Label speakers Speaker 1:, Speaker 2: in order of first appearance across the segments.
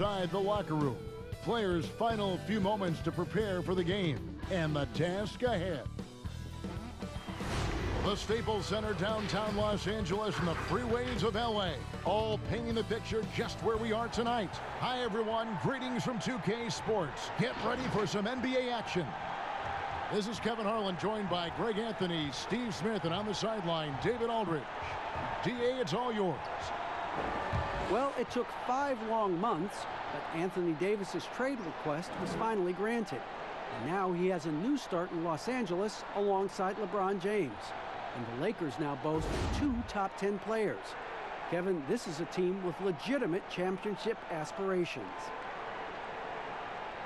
Speaker 1: inside the locker room. Players' final few moments to prepare for the game and the task ahead. The Staples Center, downtown Los Angeles, and the freeways of LA, all painting the picture just where we are tonight. Hi everyone, greetings from 2K Sports. Get ready for some NBA action. This is Kevin Harlan, joined by Greg Anthony, Steve Smith, and on the sideline, David Aldridge. DA, it's all yours.
Speaker 2: Well, it took 5 long months, but Anthony Davis's trade request was finally granted. And now he has a new start in Los Angeles alongside LeBron James. And the Lakers now boast 2 top 10 players. Kevin, this is a team with legitimate championship aspirations.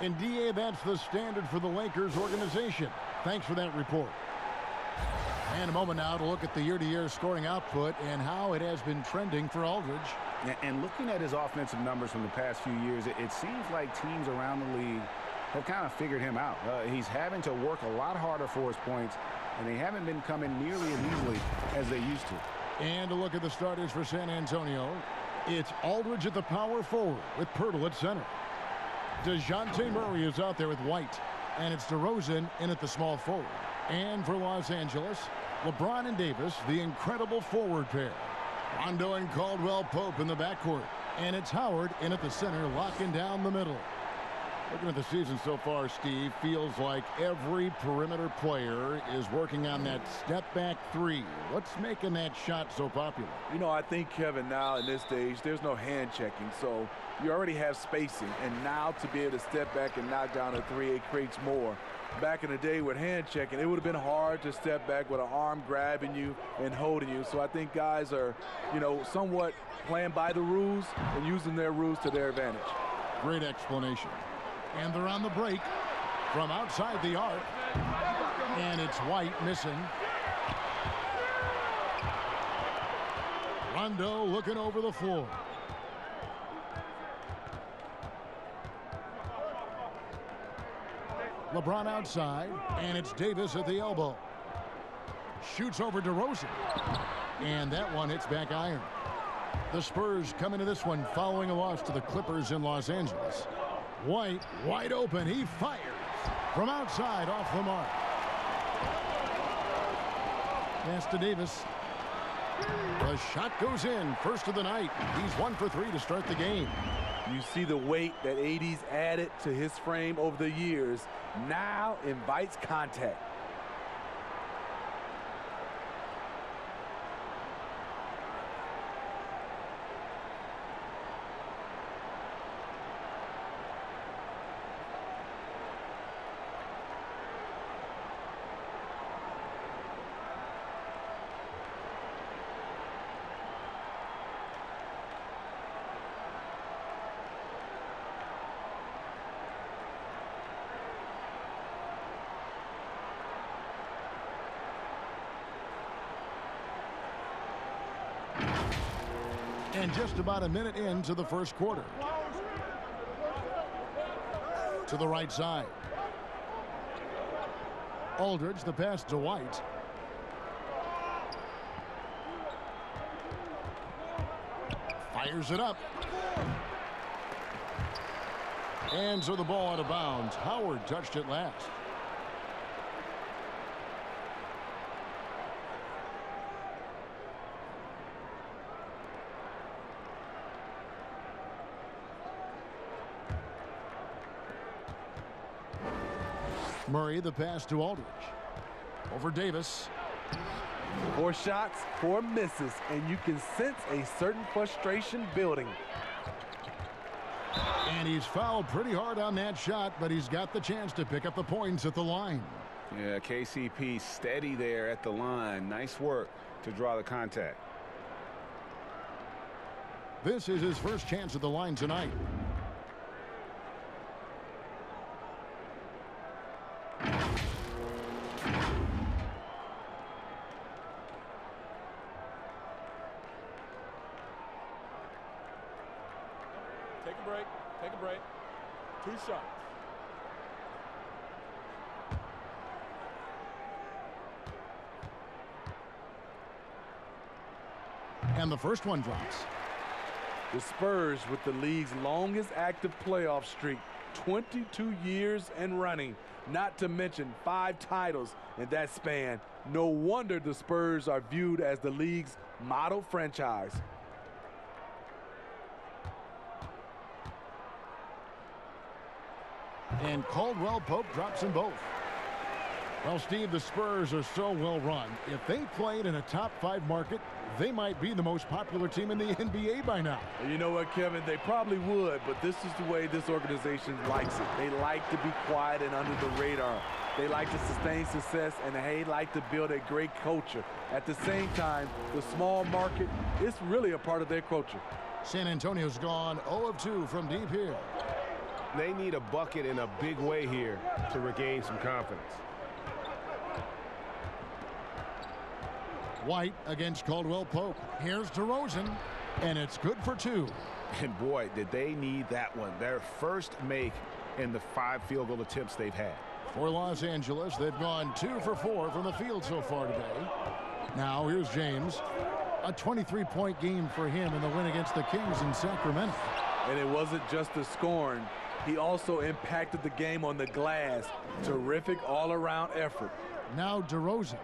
Speaker 1: And DA, that's the standard for the Lakers organization. Thanks for that report. And a moment now to look at the year-to-year scoring output and how it has been trending for Aldridge.
Speaker 3: And looking at his offensive numbers from the past few years, it seems like teams around the league have kind of figured him out. He's having to work a lot harder for his points, and they haven't been coming nearly as easily as they used to.
Speaker 1: And a look at the starters for San Antonio. It's Aldridge at the power forward with Pirtle at center. DeJounte Murray is out there with White, and it's DeRozan in at the small forward. And for Los Angeles, LeBron and Davis, the incredible forward pair. Rondo and Caldwell Pope in the backcourt. And it's Howard in at the center, locking down the middle. Looking at the season so far, Steve, feels like every perimeter player is working on that step-back 3. What's making that shot so popular?
Speaker 4: You know, I think, Kevin, now in this stage, there's no hand checking, so you already have spacing. And now to be able to step back and knock down a 3, it creates more. Back in the day with hand checking, it would have been hard to step back with an arm grabbing you and holding you. So I think guys are, you know, somewhat playing by the rules and using their rules to their advantage.
Speaker 1: Great explanation. And they're on the break from outside the arc. And it's White missing. Rondo looking over the floor. LeBron outside, and it's Davis at the elbow. Shoots over DeRozan. And that one hits back iron. The Spurs come into this one following a loss to the Clippers in Los Angeles. White, wide open, he fires from outside off the mark. Pass to Davis. The shot goes in, first of the night. He's 1 for 3 to start the game.
Speaker 4: You see the weight that AD's added to his frame over the years. Now invites contact.
Speaker 1: And just about a minute into the first quarter. To the right side. Aldridge, the pass to White. Fires it up. And so the ball out of bounds. Howard touched it last. Murray, the pass to Aldridge. Over Davis.
Speaker 4: 4 shots, 4 misses, and you can sense a certain frustration building.
Speaker 1: And he's fouled pretty hard on that shot, but he's got the chance to pick up the points at the line.
Speaker 3: Yeah, KCP steady there at the line. Nice work to draw the contact.
Speaker 1: This is his first chance at the line tonight.
Speaker 5: Take a break. Take a break. 2 shots.
Speaker 1: And the first one drops.
Speaker 4: The Spurs with the league's longest active playoff streak, 22 years and running, not to mention 5 titles in that span. No wonder the Spurs are viewed as the league's model franchise.
Speaker 1: And Caldwell Pope drops them both. Well, Steve, the Spurs are so well run. If they played in a top 5 market, they might be the most popular team in the NBA by now.
Speaker 4: You know what, Kevin? They probably would, but this is the way this organization likes it. They like to be quiet and under the radar. They like to sustain success, and they like to build a great culture. At the same time, the small market is really a part of their culture.
Speaker 1: San Antonio's gone 0 of 2 from deep here.
Speaker 3: They need a bucket in a big way here to regain some confidence.
Speaker 1: White against Caldwell Pope. Here's DeRozan, and it's good for 2.
Speaker 3: And boy, did they need that one. Their first make in the 5 field goal attempts they've had.
Speaker 1: For Los Angeles, they've gone 2 for 4 from the field so far today. Now here's James. A 23-point game for him in the win against the Kings in Sacramento.
Speaker 4: And it wasn't just the scoring. He also impacted the game on the glass. Terrific all-around effort.
Speaker 1: Now DeRozan,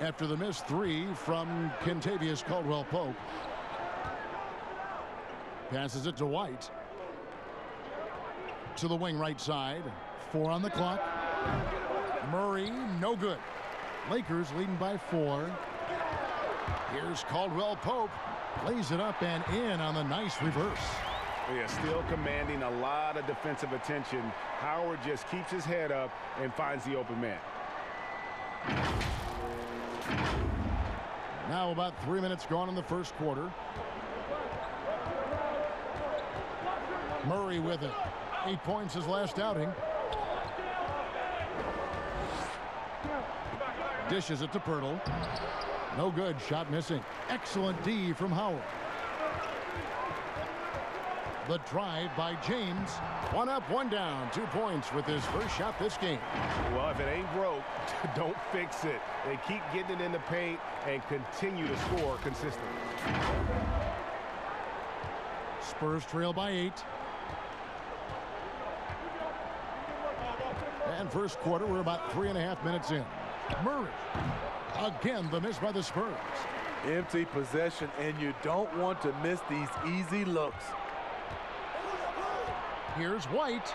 Speaker 1: after the missed 3 from Kentavious Caldwell-Pope. Passes it to White. To the wing right side. 4 on the clock. Murray, no good. Lakers leading by 4. Here's Caldwell-Pope. Lays it up and in on the nice reverse.
Speaker 3: Yeah, still commanding a lot of defensive attention. Howard just keeps his head up and finds the open man.
Speaker 1: Now about 3 minutes gone in the first quarter. Murray with it. 8 points his last outing. Dishes it to Pirtle. No good. Shot missing. Excellent D from Howard. The drive by James. 1 up, 1 down. 2 points with his first shot this game.
Speaker 3: Well, if it ain't broke, don't fix it. They keep getting it in the paint and continue to score consistently.
Speaker 1: Spurs trail by 8. And first quarter, we're about 3.5 minutes in. Murray. Again, the miss by the Spurs.
Speaker 4: Empty possession, and you don't want to miss these easy looks.
Speaker 1: Here's White.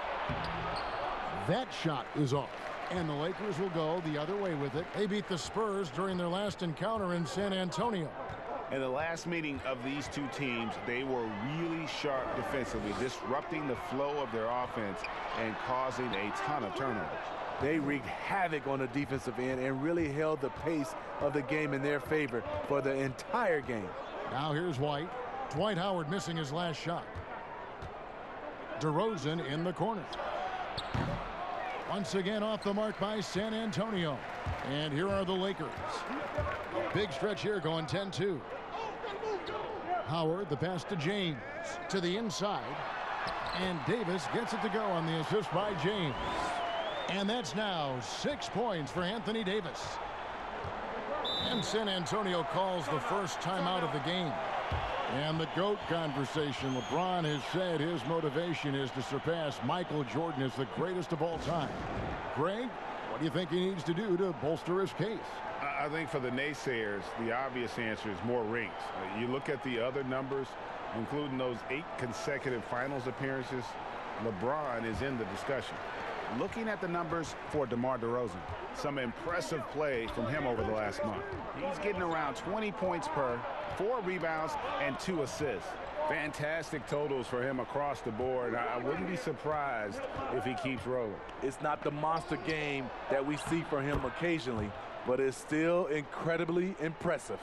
Speaker 1: That shot is off. And the Lakers will go the other way with it. They beat the Spurs during their last encounter in San Antonio.
Speaker 3: In the last meeting of these two teams, they were really sharp defensively, disrupting the flow of their offense and causing a ton of turnovers.
Speaker 4: They wreaked havoc on the defensive end and really held the pace of the game in their favor for the entire game.
Speaker 1: Now here's White. Dwight Howard missing his last shot. DeRozan in the corner. Once again off the mark by San Antonio. And here are the Lakers. Big stretch here going 10-2. Howard, the pass to James. To the inside. And Davis gets it to go on the assist by James. And that's now 6 points for Anthony Davis. And San Antonio calls the first timeout of the game. And the GOAT conversation. LeBron has said his motivation is to surpass Michael Jordan as the greatest of all time. Greg, what do you think he needs to do to bolster his case?
Speaker 3: I think for the naysayers, the obvious answer is more rings. You look at the other numbers, including those 8 consecutive finals appearances, LeBron is in the discussion. Looking at the numbers for DeMar DeRozan, some impressive play from him over the last month. He's getting around 20 points per, 4 rebounds, and 2 assists. Fantastic totals for him across the board. I wouldn't be surprised if he keeps rolling.
Speaker 4: It's not the monster game that we see from him occasionally, but it's still incredibly impressive.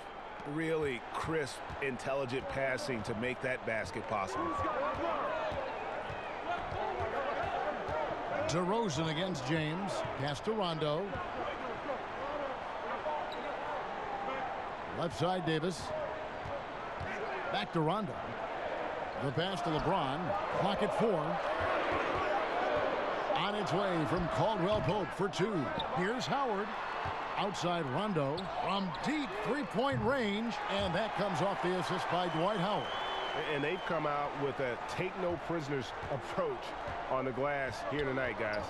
Speaker 3: Really crisp, intelligent passing to make that basket possible.
Speaker 1: DeRozan against James. Pass to Rondo. Left side, Davis. Back to Rondo. The pass to LeBron. Clock at 4. On its way from Caldwell-Pope for 2. Here's Howard. Outside Rondo from deep 3-point range. And that comes off the assist by Dwight Howard.
Speaker 3: And they've come out with a take-no-prisoners approach on the glass here tonight, guys.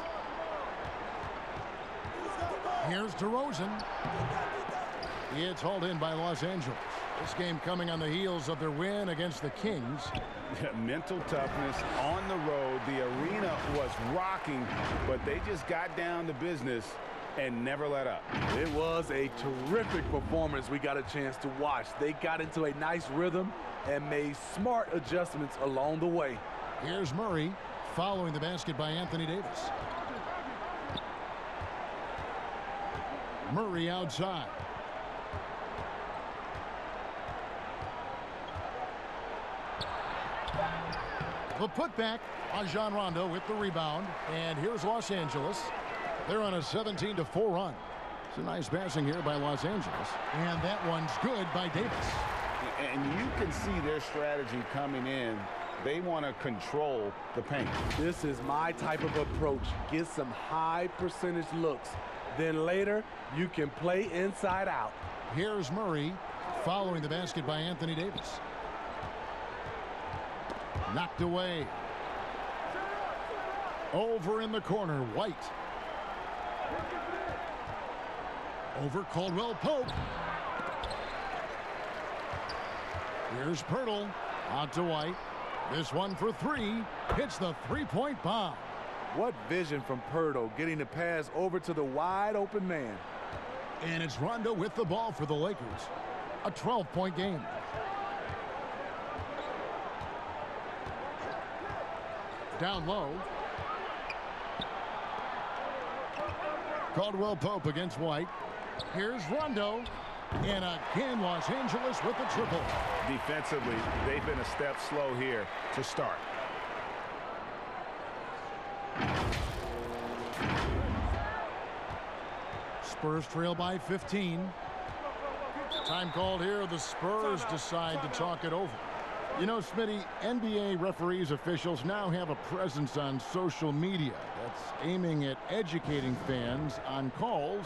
Speaker 1: Here's DeRozan. It's hauled in by Los Angeles. This game coming on the heels of their win against the Kings.
Speaker 3: Mental toughness on the road. The arena was rocking, but they just got down to business and never let up.
Speaker 4: It was a terrific performance we got a chance to watch. They got into a nice rhythm and made smart adjustments along the way.
Speaker 1: Here's Murray following the basket by Anthony Davis. Murray outside. The putback on John Rondo with the rebound. And here's Los Angeles. They're on a 17-4 run. It's a nice passing here by Los Angeles. And that one's good by Davis.
Speaker 3: And you can see their strategy coming in. They want to control the paint.
Speaker 4: This is my type of approach. Get some high percentage looks. Then later, you can play inside out.
Speaker 1: Here's Murray following the basket by Anthony Davis. Knocked away. Over in the corner, White. Over Caldwell Pope. Here's Pirtle. Out to White. This one for three. Hits the three-point bomb.
Speaker 4: What vision from Pirtle, getting the pass over to the wide open man.
Speaker 1: And it's Rondo with the ball for the Lakers. A 12-point game. Down low. Caldwell Pope against White. Here's Rondo. And again, Los Angeles with the triple.
Speaker 3: Defensively, they've been a step slow here to start.
Speaker 1: Spurs trail by 15. Time called here. The Spurs decide to talk it over. You know, Smitty, NBA referees, officials now have a presence on social media that's aiming at educating fans on calls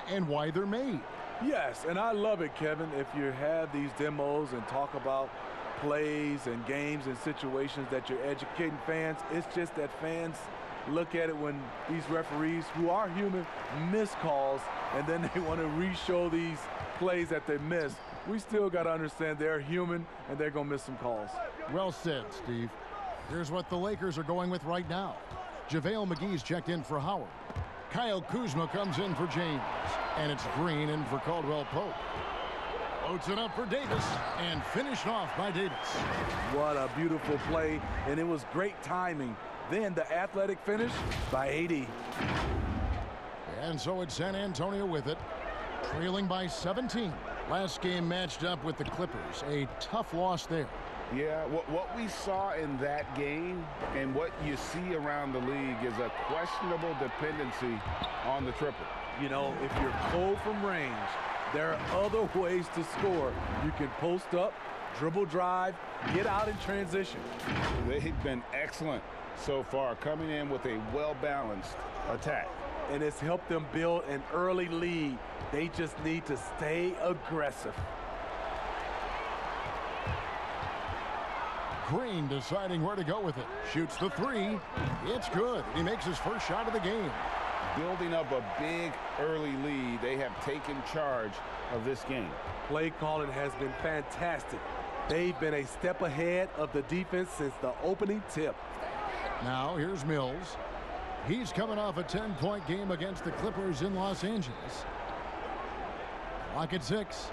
Speaker 1: and why they're made.
Speaker 4: Yes, and I love it, Kevin, if you have these demos and talk about plays and games and situations that you're educating fans. It's just that fans look at it when these referees, who are human, miss calls, and then they want to re-show these plays that they missed. We still got to understand they're human, and they're going to miss some calls.
Speaker 1: Well said, Steve. Here's what the Lakers are going with right now. JaVale McGee's checked in for Howard. Kyle Kuzma comes in for James. And it's Green in for Caldwell Pope. Floats it up for Davis and finished off by Davis.
Speaker 4: What a beautiful play, and it was great timing. Then the athletic finish by AD.
Speaker 1: And so it's San Antonio with it, trailing by 17. Last game matched up with the Clippers. A tough loss there.
Speaker 3: Yeah, what we saw in that game and what you see around the league is a questionable dependency on the triple.
Speaker 4: You know, if you're cold from range, there are other ways to score. You can post up, dribble drive, get out in transition.
Speaker 3: They've been excellent so far, coming in with a well-balanced attack.
Speaker 4: And it's helped them build an early lead. They just need to stay aggressive.
Speaker 1: Green deciding where to go with it. Shoots the three. It's good. He makes his first shot of the game.
Speaker 3: Building up a big early lead, they have taken charge of this game.
Speaker 4: Play calling has been fantastic. They've been a step ahead of the defense since the opening tip.
Speaker 1: Now here's Mills. He's coming off a 10-point game against the Clippers in Los Angeles. Clock at 6.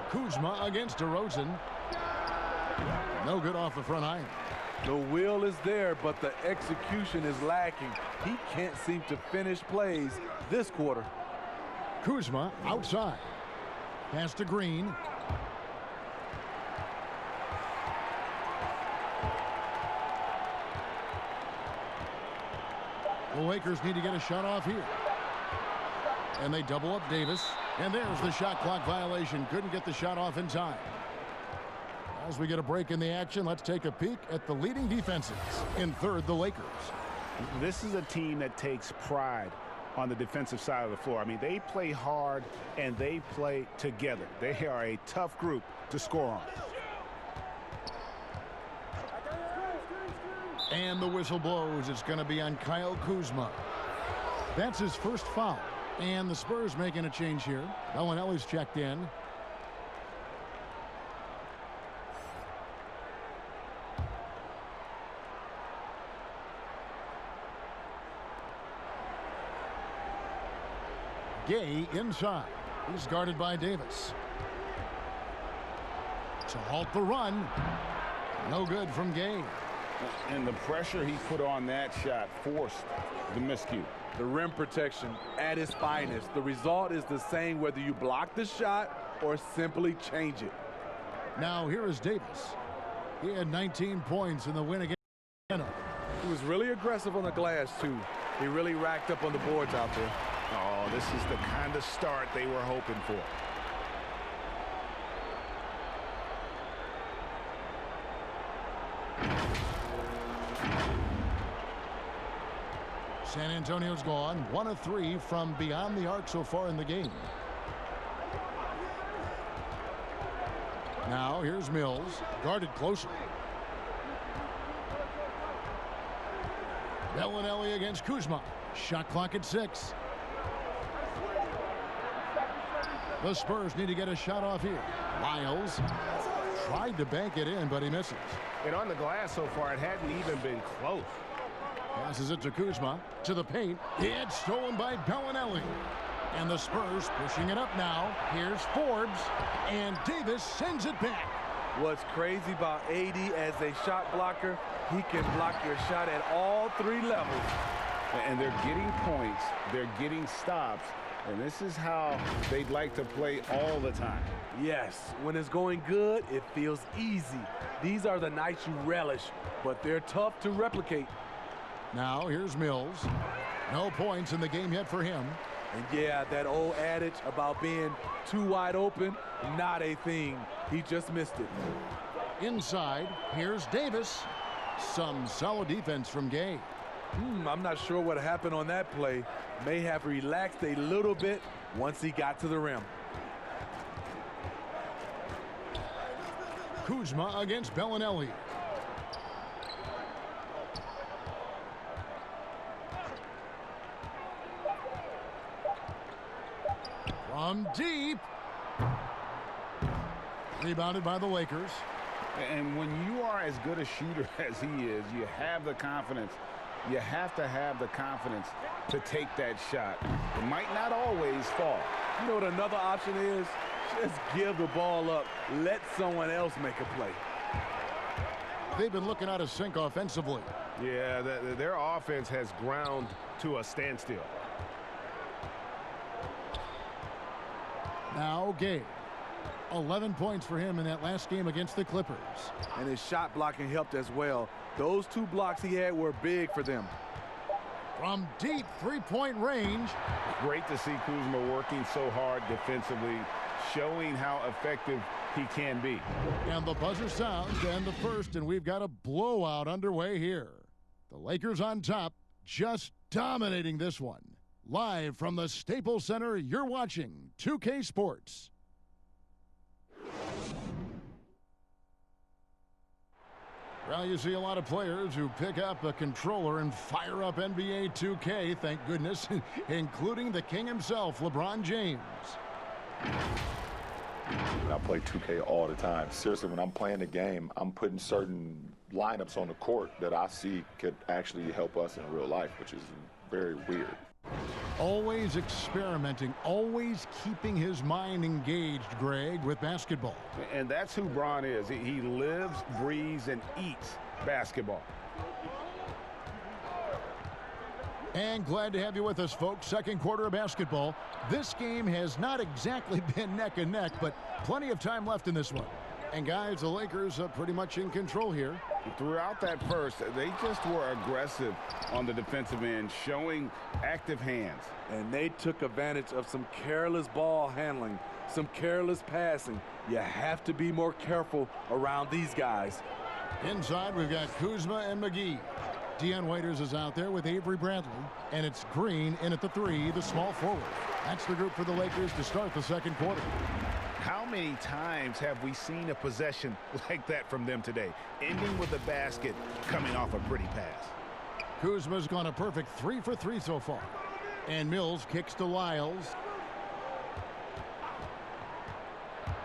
Speaker 1: Kuzma against DeRozan. No good off the front iron.
Speaker 4: The will is there, but the execution is lacking. He can't seem to finish plays this quarter.
Speaker 1: Kuzma outside. Pass to Green. The Lakers need to get a shot off here. And they double up Davis. And there's the shot clock violation. Couldn't get the shot off in time. As we get a break in the action, let's take a peek at the leading defenses. In third, the Lakers.
Speaker 3: This is a team that takes pride on the defensive side of the floor. I mean, they play hard and they play together. They are a tough group to score on.
Speaker 1: And the whistle blows. It's going to be on Kyle Kuzma. That's his first foul. And the Spurs making a change here. Bellinelli's checked in. Gay inside. He's guarded by Davis. To halt the run. No good from Gay.
Speaker 3: And the pressure he put on that shot forced the miscue.
Speaker 4: The rim protection at its finest. The result is the same whether you block the shot or simply change it.
Speaker 1: Now here is Davis. He had 19 points in the win against Atlanta.
Speaker 4: He was really aggressive on the glass, too. He really racked up on the boards out there.
Speaker 3: Oh, this is the kind of start they were hoping for.
Speaker 1: San Antonio's gone 1 of 3 from beyond the arc so far in the game. Now here's Mills, guarded closer. Bellinelli against Kuzma. Shot clock at 6. The Spurs need to get a shot off here. Lyles tried to bank it in, but he misses.
Speaker 3: And on the glass so far, it hadn't even been close.
Speaker 1: Passes it to Kuzma. To the paint. It's stolen by Bellinelli. And the Spurs pushing it up now. Here's Forbes. And Davis sends it back.
Speaker 4: What's crazy about AD as a shot blocker, he can block your shot at all 3 levels.
Speaker 3: And they're getting points. They're getting stops. And this is how they'd like to play all the time.
Speaker 4: Yes, when it's going good, it feels easy. These are the nights you relish, but they're tough to replicate.
Speaker 1: Now here's Mills. No points in the game yet for him.
Speaker 4: And yeah, that old adage about being too wide open, not a thing. He just missed it.
Speaker 1: Inside, here's Davis. Some solid defense from Gay.
Speaker 4: I'm not sure what happened on that play. May have relaxed a little bit once he got to the rim.
Speaker 1: Kuzma against Bellinelli. From deep. Rebounded by the Lakers.
Speaker 3: And when you are as good a shooter as he is, you have the confidence. You have to have the confidence to take that shot. It might not always fall.
Speaker 4: You know what another option is? Just give the ball up. Let someone else make a play.
Speaker 1: They've been looking out of sync offensively.
Speaker 3: Yeah, their offense has ground to a standstill.
Speaker 1: Now Gay. 11 points for him in that last game against the Clippers.
Speaker 4: And his shot blocking helped as well. Those 2 blocks he had were big for them.
Speaker 1: From deep 3-point range.
Speaker 3: Great to see Kuzma working so hard defensively, showing how effective he can be.
Speaker 1: And the buzzer sounds and the first, and we've got a blowout underway here. The Lakers on top, just dominating this one. Live from the Staples Center, you're watching 2K Sports. Well, you see a lot of players who pick up a controller and fire up NBA 2K, thank goodness, including the king himself, LeBron James.
Speaker 6: I play 2K all the time. Seriously, when I'm playing the game, I'm putting certain lineups on the court that I see could actually help us in real life, which is very weird.
Speaker 1: Always experimenting, always keeping his mind engaged, Greg, with basketball.
Speaker 3: And that's who Bron is. He lives, breathes, and eats basketball.
Speaker 1: And glad to have you with us, folks. Second quarter of basketball. This game has not exactly been neck and neck, but plenty of time left in this one. And guys, the Lakers are pretty much in control here.
Speaker 3: Throughout that first, they just were aggressive on the defensive end, showing active hands.
Speaker 4: And they took advantage of some careless ball handling, some careless passing. You have to be more careful around these guys.
Speaker 1: Inside, we've got Kuzma and McGee. Dion Waiters is out there with Avery Bradley, and it's Green in at the 3, the small forward. That's the group for the Lakers to start the second quarter.
Speaker 3: How many times have we seen a possession like that from them today, ending with a basket coming off a pretty pass?
Speaker 1: Kuzma's gone a perfect 3 for 3 so far. And Mills kicks to Lyles.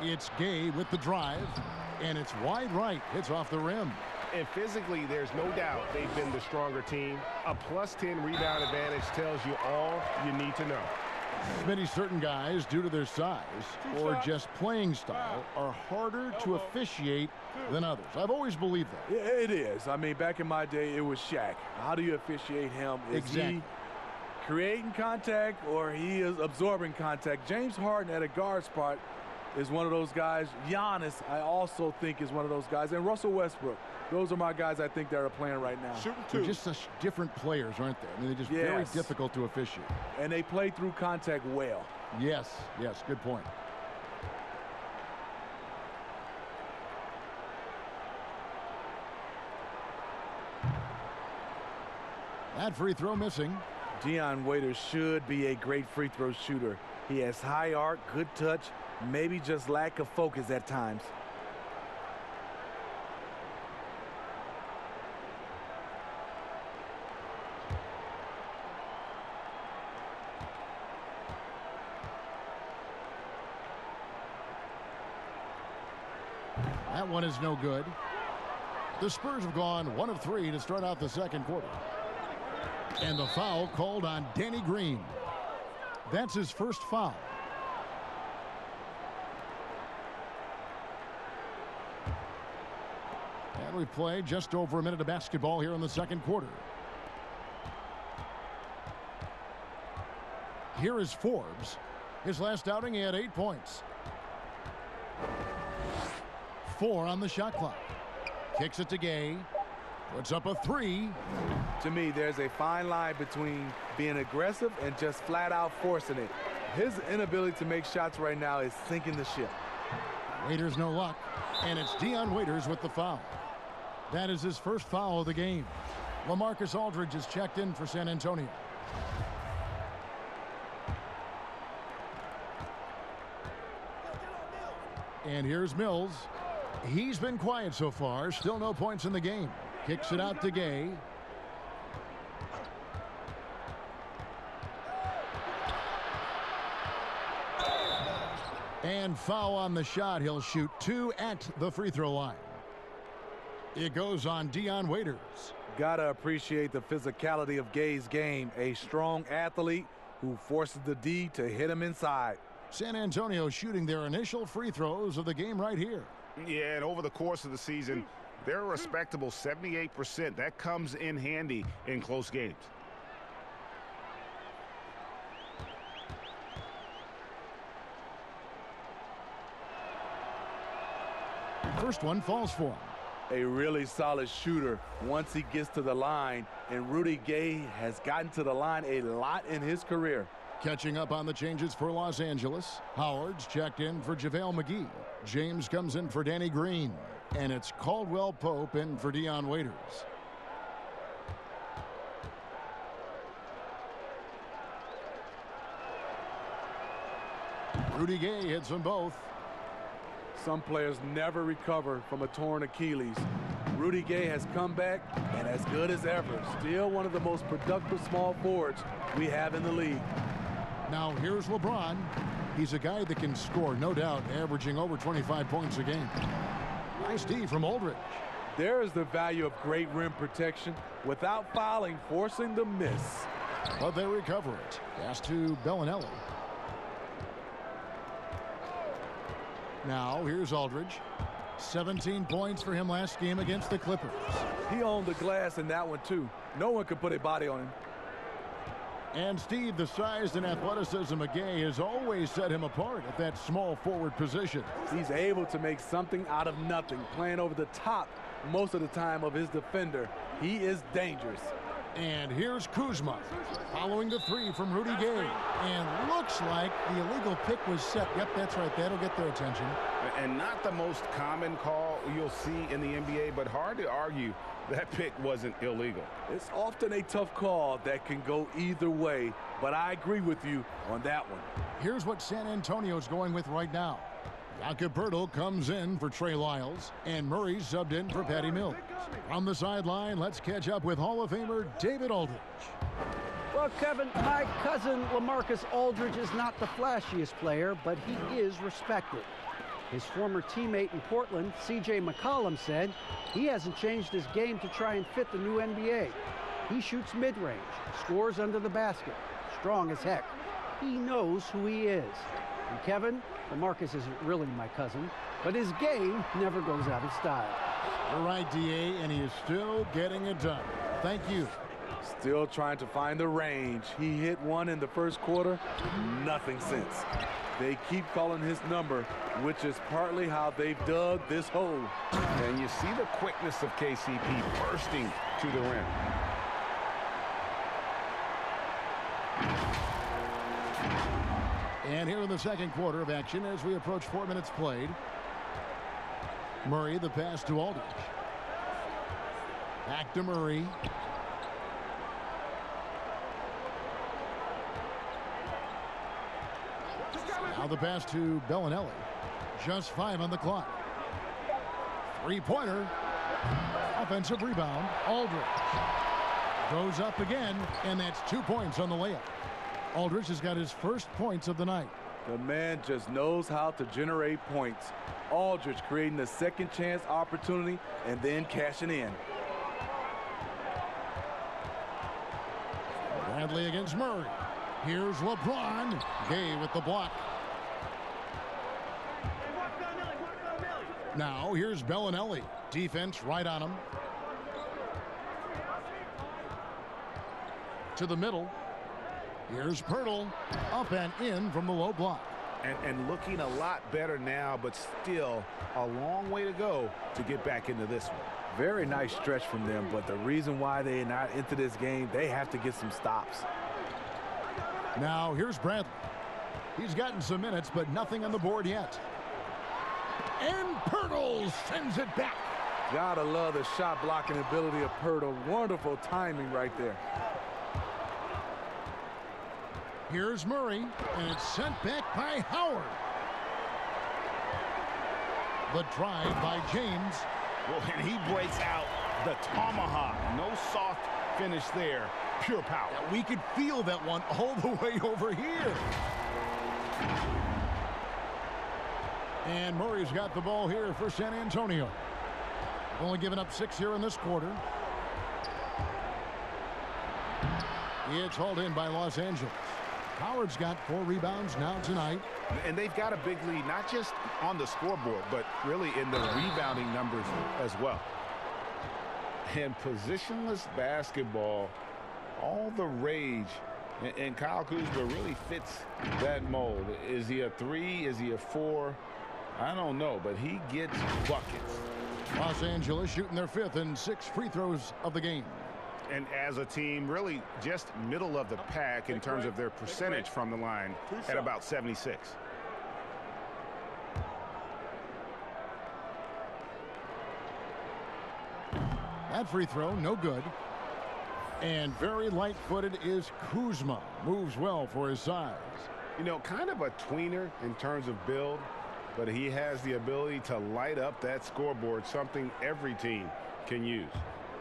Speaker 1: It's Gay with the drive, and it's wide right. It's off the rim.
Speaker 7: And physically, there's no doubt they've been the stronger team. A +10 rebound advantage tells you all you need to know.
Speaker 1: Many certain guys, due to their size or just playing style, are harder to officiate than others. I've always believed that.
Speaker 4: Yeah, it is. I mean, back in my day, it was Shaq. How do you officiate him? Is he creating contact or he is absorbing contact? James Harden at a guard spot is one of those guys. Giannis, I also think, is one of those guys. And Russell Westbrook. Those are my guys I think that are playing right now.
Speaker 5: Shooting
Speaker 1: They're
Speaker 5: two.
Speaker 1: just such different players, aren't they? I mean, they're just very difficult to officiate.
Speaker 4: And they play through contact well.
Speaker 1: Yes, good point. That free throw missing.
Speaker 4: Dion Waiters should be a great free throw shooter. He has high arc, good touch, maybe just lack of focus at times.
Speaker 1: That one is no good. The Spurs have gone 1 of 3 to start out the second quarter. And the foul called on Danny Green. That's his first foul. And we've played just over a minute of basketball here in the second quarter. Here is Forbes. His last outing, he had 8 points. 4 on the shot clock. Kicks it to Gay. Puts up a 3.
Speaker 4: To me, there's a fine line between being aggressive and just flat out forcing it. His inability to make shots right now is sinking the ship.
Speaker 1: Waiters no luck. And it's Dion Waiters with the foul. That is his first foul of the game. LaMarcus Aldridge is checked in for San Antonio. And here's Mills. He's been quiet so far. Still no points in the game. Kicks it out to Gay. And foul on the shot. He'll shoot 2 at the free throw line. It goes on Dion Waiters.
Speaker 4: Gotta appreciate the physicality of Gay's game. A strong athlete who forces the D to hit him inside.
Speaker 1: San Antonio shooting their initial free throws of the game right here.
Speaker 7: Yeah, and over the course of the season, they're a respectable 78%. That comes in handy in close games.
Speaker 1: First one falls for him.
Speaker 4: A really solid shooter once he gets to the line, and Rudy Gay has gotten to the line a lot in his career.
Speaker 1: Catching up on the changes for Los Angeles. Howard's checked in for JaVale McGee. James comes in for Danny Green. And it's Caldwell Pope in for Dion Waiters. Rudy Gay hits them both.
Speaker 4: Some players never recover from a torn Achilles. Rudy Gay has come back and as good as ever. Still one of the most productive small forwards we have in the league.
Speaker 1: Now here's LeBron. He's a guy that can score, no doubt, averaging over 25 points a game. Nice D from Aldridge.
Speaker 4: There is the value of great rim protection without fouling, forcing the miss.
Speaker 1: But they recover it. Pass to Bellinelli. Now here's Aldridge. 17 points for him last game against the Clippers.
Speaker 4: He owned the glass in that one too. No one could put a body on him.
Speaker 1: And Steve, the size and athleticism of Gay has always set him apart at that small forward position.
Speaker 4: He's able to make something out of nothing, playing over the top most of the time of his defender. He is dangerous.
Speaker 1: And here's Kuzma following the three from Rudy Gay. And looks like the illegal pick was set. Yep, that's right. That'll get their attention.
Speaker 3: And not the most common call you'll see in the NBA, but hard to argue that pick wasn't illegal.
Speaker 4: It's often a tough call that can go either way, but I agree with you on that one.
Speaker 1: Here's what San Antonio's going with right now. Jakob Poeltl comes in for Trey Lyles, and Murray subbed in for Patty Mills. From the sideline, let's catch up with Hall of Famer David Aldridge.
Speaker 2: Well, Kevin, my cousin LaMarcus Aldridge is not the flashiest player, but he is respected. His former teammate in Portland, C.J. McCollum, said he hasn't changed his game to try and fit the new NBA. He shoots mid-range, scores under the basket, strong as heck. He knows who he is. And Kevin, LaMarcus isn't really my cousin, but his game never goes out of style.
Speaker 1: You're right, D.A., and he is still getting it done. Thank you.
Speaker 4: Still trying to find the range. He hit one in the first quarter, nothing since. They keep calling his number, which is partly how they've dug this hole.
Speaker 3: And you see the quickness of KCP bursting to the rim.
Speaker 1: And here in the second quarter of action as we approach 4 minutes played. Murray, the pass to Aldridge. Back to Murray. Now the pass to Bellinelli. Just 5 on the clock. Three-pointer. Offensive rebound. Aldridge goes up again, and that's 2 points on the layup. Aldridge has got his first points of the night.
Speaker 4: The man just knows how to generate points. Aldridge creating a second chance opportunity and then cashing in.
Speaker 1: Bradley against Murray. Here's LeBron. Gay with the block. Now here's Bellinelli. Defense right on him. To the middle. Here's Poeltl. Up and in from the low block.
Speaker 3: And looking a lot better now, but still a long way to go to get back into this one.
Speaker 4: Very nice stretch from them, but the reason why they're not into this game, they have to get some stops.
Speaker 1: Now here's Bradley. He's gotten some minutes, but nothing on the board yet. And Poeltl sends it back.
Speaker 4: Gotta love the shot blocking ability of Poeltl. Wonderful timing right there.
Speaker 1: Here's Murray, and it's sent back by Howard. The drive by James.
Speaker 3: Well, and he breaks out the tomahawk. No soft finish there. Pure power.
Speaker 1: Yeah, we could feel that one all the way over here. And Murray's got the ball here for San Antonio. Only given up 6 here in this quarter. It's hauled in by Los Angeles. Howard's got 4 rebounds now tonight.
Speaker 3: And they've got a big lead, not just on the scoreboard, but really in the rebounding numbers as well. And positionless basketball, all the rage. And Kyle Kuzma really fits that mold. Is he a 3? Is he a 4? I don't know, but he gets buckets.
Speaker 1: Los Angeles shooting their 5th and 6 free throws of the game.
Speaker 7: And as a team, really just middle of the pack in terms of their percentage from the line at about 76.
Speaker 1: That free throw, no good. And very light-footed is Kuzma. Moves well for his size.
Speaker 3: You know, kind of a tweener in terms of build, but he has the ability to light up that scoreboard, something every team can use.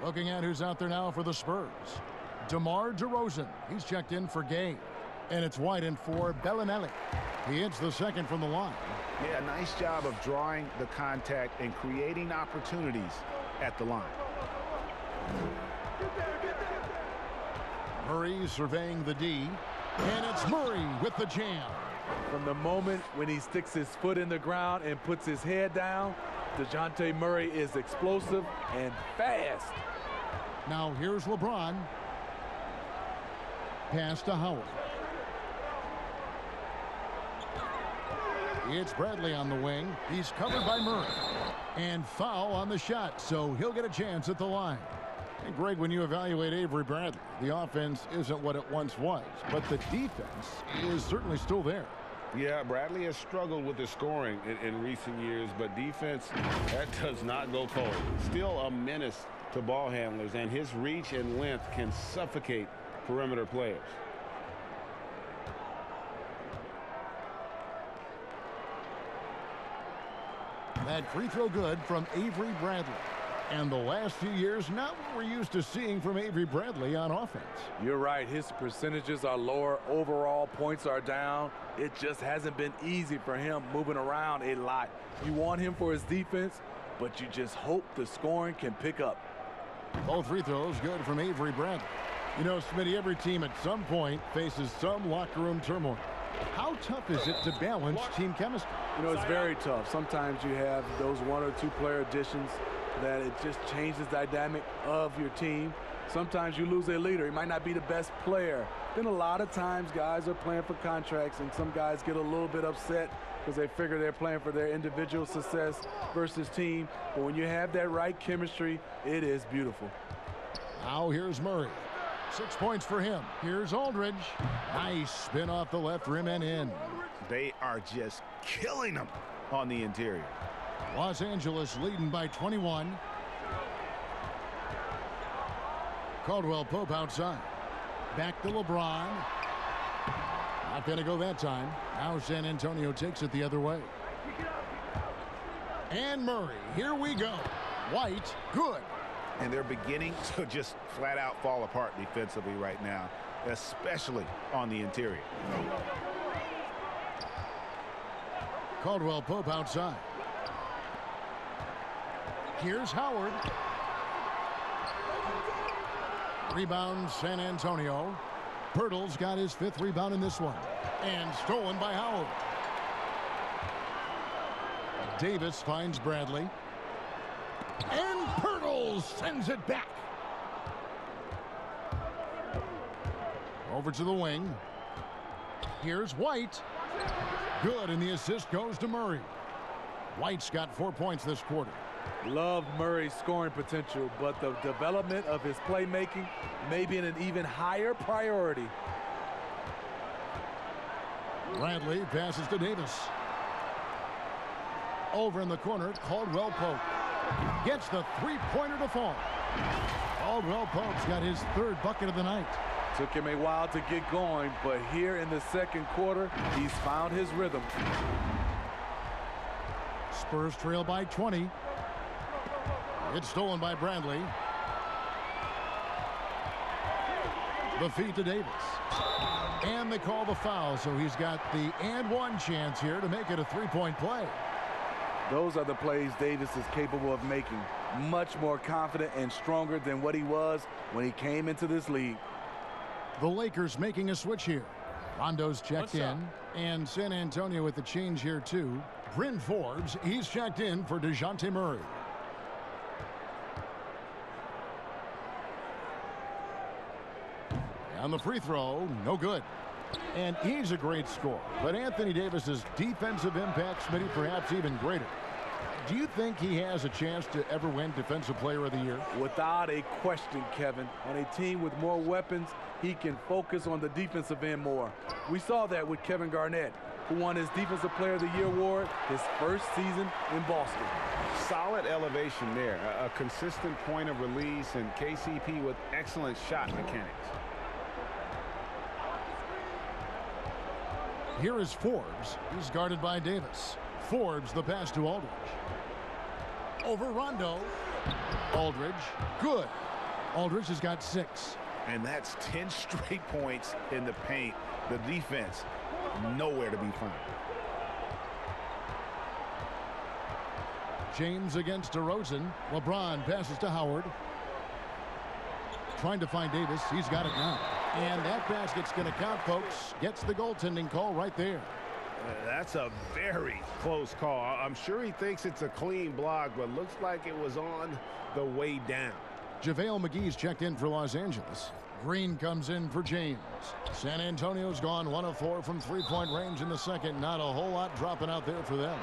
Speaker 1: Looking at who's out there now for the Spurs. DeMar DeRozan. He's checked in for Gay. And it's White in for Bellinelli. He hits the second from the line.
Speaker 3: Yeah, nice job of drawing the contact and creating opportunities at the line.
Speaker 1: Murray surveying the D. And it's Murray with the jam.
Speaker 4: From the moment when he sticks his foot in the ground and puts his head down, DeJounte Murray is explosive and fast.
Speaker 1: Now here's LeBron. Pass to Howard. It's Bradley on the wing. He's covered by Murray. And foul on the shot, so he'll get a chance at the line. And Greg, when you evaluate Avery Bradley, the offense isn't what it once was, but the defense is certainly still there.
Speaker 7: Yeah, Bradley has struggled with the scoring in recent years, but defense, that does not go cold. Still a menace to ball handlers, and his reach and length can suffocate perimeter players.
Speaker 1: That free throw good from Avery Bradley. And the last few years, not what we're used to seeing from Avery Bradley on offense.
Speaker 4: You're right. His percentages are lower. Overall points are down. It just hasn't been easy for him moving around a lot. You want him for his defense, but you just hope the scoring can pick up.
Speaker 1: Both free throws good from Avery Bradley. You know, Smitty, every team at some point faces some locker room turmoil. How tough is it to balance team chemistry?
Speaker 4: You know, it's very tough. Sometimes you have those one or two player additions that it just changes the dynamic of your team. Sometimes you lose a leader. He might not be the best player. Then a lot of times guys are playing for contracts, and some guys get a little bit upset because they figure they're playing for their individual success versus team. But when you have that right chemistry, it is beautiful.
Speaker 1: Now here's Murray. 6 points for him. Here's Aldridge. Nice spin off the left rim and in.
Speaker 3: They are just killing them on the interior.
Speaker 1: Los Angeles leading by 21. Caldwell Pope outside. Back to LeBron. Not going to go that time. Now San Antonio takes it the other way. And Murray. Here we go. White. Good.
Speaker 3: And they're beginning to just flat out fall apart defensively right now, especially on the interior.
Speaker 1: Caldwell Pope outside. Here's Howard. Rebound San Antonio. Pirtle's got his 5th rebound in this one. And stolen by Howard. Davis finds Bradley. And Pirtle sends it back. Over to the wing. Here's White. Good, and the assist goes to Murray. White's got 4 points this quarter.
Speaker 4: Love Murray's scoring potential, but the development of his playmaking may be an even higher priority.
Speaker 1: Bradley passes to Davis. Over in the corner, Caldwell Pope gets the three-pointer to fall. Caldwell Pope's got his 3rd bucket of the night.
Speaker 4: Took him a while to get going, but here in the second quarter, he's found his rhythm.
Speaker 1: Spurs trail by 20. It's stolen by Bradley. The feed to Davis. And they call the foul, so he's got the and one chance here to make it a 3-point play.
Speaker 4: Those are the plays Davis is capable of making. Much more confident and stronger than what he was when he came into this league.
Speaker 1: The Lakers making a switch here. Rondo's checked in, and San Antonio with the change here too. Bryn Forbes, he's checked in for DeJounte Murray. On the free throw, no good. And he's a great scorer. But Anthony Davis's defensive impact, Smitty, perhaps even greater. Do you think he has a chance to ever win Defensive Player of the Year?
Speaker 4: Without a question, Kevin. On a team with more weapons, he can focus on the defensive end more. We saw that with Kevin Garnett, who won his Defensive Player of the Year award his first season in Boston.
Speaker 3: Solid elevation there. A consistent point of release, and KCP with excellent shot mechanics.
Speaker 1: Here is Forbes. He's guarded by Davis. Forbes, the pass to Aldridge. Over Rondo. Aldridge, good. Aldridge has got 6.
Speaker 3: And that's 10 straight points in the paint. The defense, nowhere to be found.
Speaker 1: James against DeRozan. LeBron passes to Howard. Trying to find Davis. He's got it now. And that basket's going to count, folks. Gets the goaltending call right there.
Speaker 7: That's a very close call. I'm sure he thinks it's a clean block, but looks like it was on the way down.
Speaker 1: JaVale McGee's checked in for Los Angeles. Green comes in for James. San Antonio's gone 1 of 4 from three-point range in the second. Not a whole lot dropping out there for them.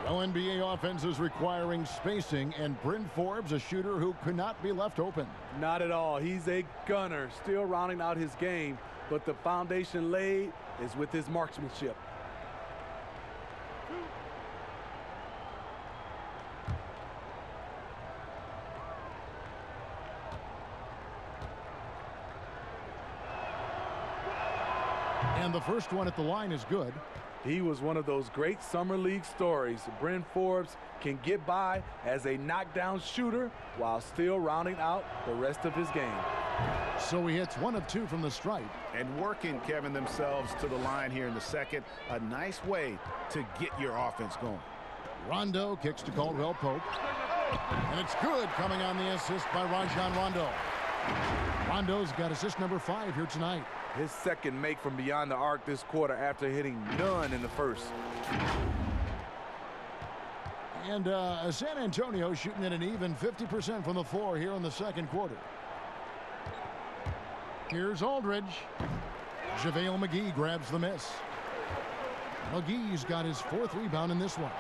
Speaker 1: Well, NBA offense is requiring spacing, and Bryn Forbes, a shooter who could not be left open.
Speaker 4: Not at all. He's a gunner, still rounding out his game, but the foundation laid is with his marksmanship.
Speaker 1: And the first one at the line is good.
Speaker 4: He was one of those great summer league stories. Bryn Forbes can get by as a knockdown shooter while still rounding out the rest of his game.
Speaker 1: So he hits 1 of 2 from the stripe.
Speaker 3: And working, Kevin, themselves to the line here in the second. A nice way to get your offense going.
Speaker 1: Rondo kicks to Caldwell Pope. And it's good, coming on the assist by Rajon Rondo. Rondo's got assist number 5 here tonight.
Speaker 4: His second make from beyond the arc this quarter after hitting none in the first.
Speaker 1: And San Antonio shooting at an even 50% from the floor here in the second quarter. Here's Aldridge. JaVale McGee grabs the miss. McGee's got his 4th rebound in this one.